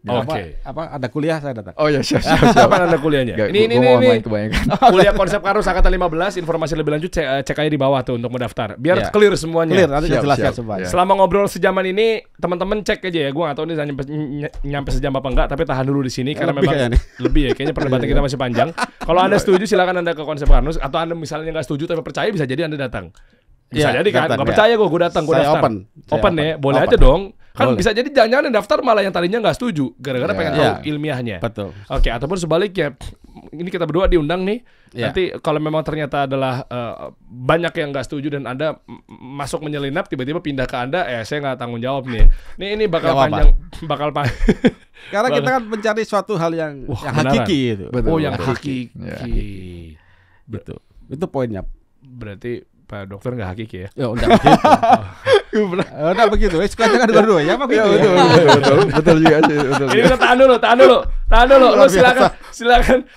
Oke. Apa ada kuliah saya datang. Oh ya, siap. Kapan Anda kuliahnya? Gak, Ini gua mau main kebanyakan. kuliah konsep Karus angkatan 15. Informasi lebih lanjut cek aja di bawah tuh untuk mendaftar. Biar Ya. clear semuanya. Clear, nanti Siap, jelaskan siap. semua. Ya. Selama ngobrol sejaman ini, teman-teman cek aja ya. Gue nggak tahu ini nyampe sejam apa enggak, tapi tahan dulu di sini karena Lebih memang kayaknya nih. lebih ya. Kayaknya perdebatan kita masih panjang. Kalau Anda setuju, silakan Anda ke konsep Karnus. Atau Anda misalnya nggak setuju tapi percaya, bisa jadi Anda datang. Bisa Ya, jadi kan? datang, Nggak ya. percaya gue datang, gue Saya daftar. open. Saya Open ya, boleh open. aja dong. Kan Boleh. bisa jadi jangan-jangan yang daftar malah yang tadinya nggak setuju, gara-gara Ya. pengen Ya. tahu ilmiahnya. Betul. Oke, ataupun sebaliknya, ini kita berdua diundang nih. Ya. Nanti kalau memang ternyata adalah banyak yang nggak setuju dan Anda masuk menyelinap, tiba-tiba pindah ke Anda, saya nggak tanggung jawab nih. Ini bakal Nggak apa-apa. panjang, bakal panjang. Karena kita kan mencari suatu hal yang Wah, hakiki kebenaran. itu. Betul, Oh, yang betul. hakiki. Ya. Betul. Itu poinnya. Berarti Pak Dokter nggak hakiki ya? Ya udah begitu. Udah begitu. Suka jangan dua-dua ya apa Ya, gitu. betul juga sih, betul. Ini kita tahan dulu. Lu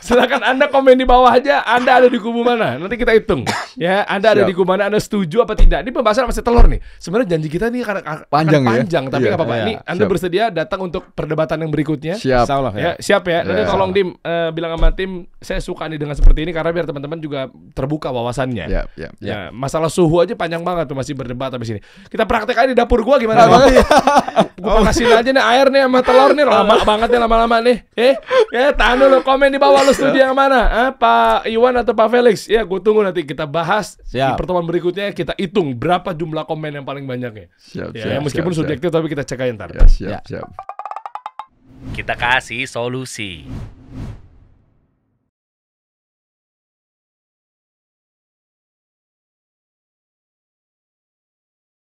silakan Anda komen di bawah aja. Anda ada di kubu mana? Nanti kita hitung. Ya, Anda ada Siap. di kubu mana? Anda setuju apa tidak? Ini pembahasan masih telur nih. Sebenarnya janji kita nih akan Panjang ya? panjang, tapi Iya. nggak apa-apa. Iya. Ini Anda Siap. bersedia datang untuk perdebatan yang berikutnya? Siap. Insya Allah Ya, ya. siap ya. Nanti Ya. tolong Dim bilang sama tim, saya suka nih dengan seperti ini karena biar teman-teman juga terbuka wawasannya. Ya. Ya, masalah suhu aja panjang banget tuh, masih berdebat habis ini. Kita praktek aja di dapur gua gimana? Gua panasin aja nih air nih sama telur nih, lama banget nih lama-lama nih. Tahan dulu, komen di bawah lu setuju yang mana? Pak Iwan atau Pak Felix? Ya, gua tunggu nanti kita bahas di Siap. pertemuan berikutnya, kita hitung berapa jumlah komen yang paling banyak ya. Siap, Ya, meskipun subjektif tapi kita cek aja ntar. Ya, siap. Kita kasih solusi.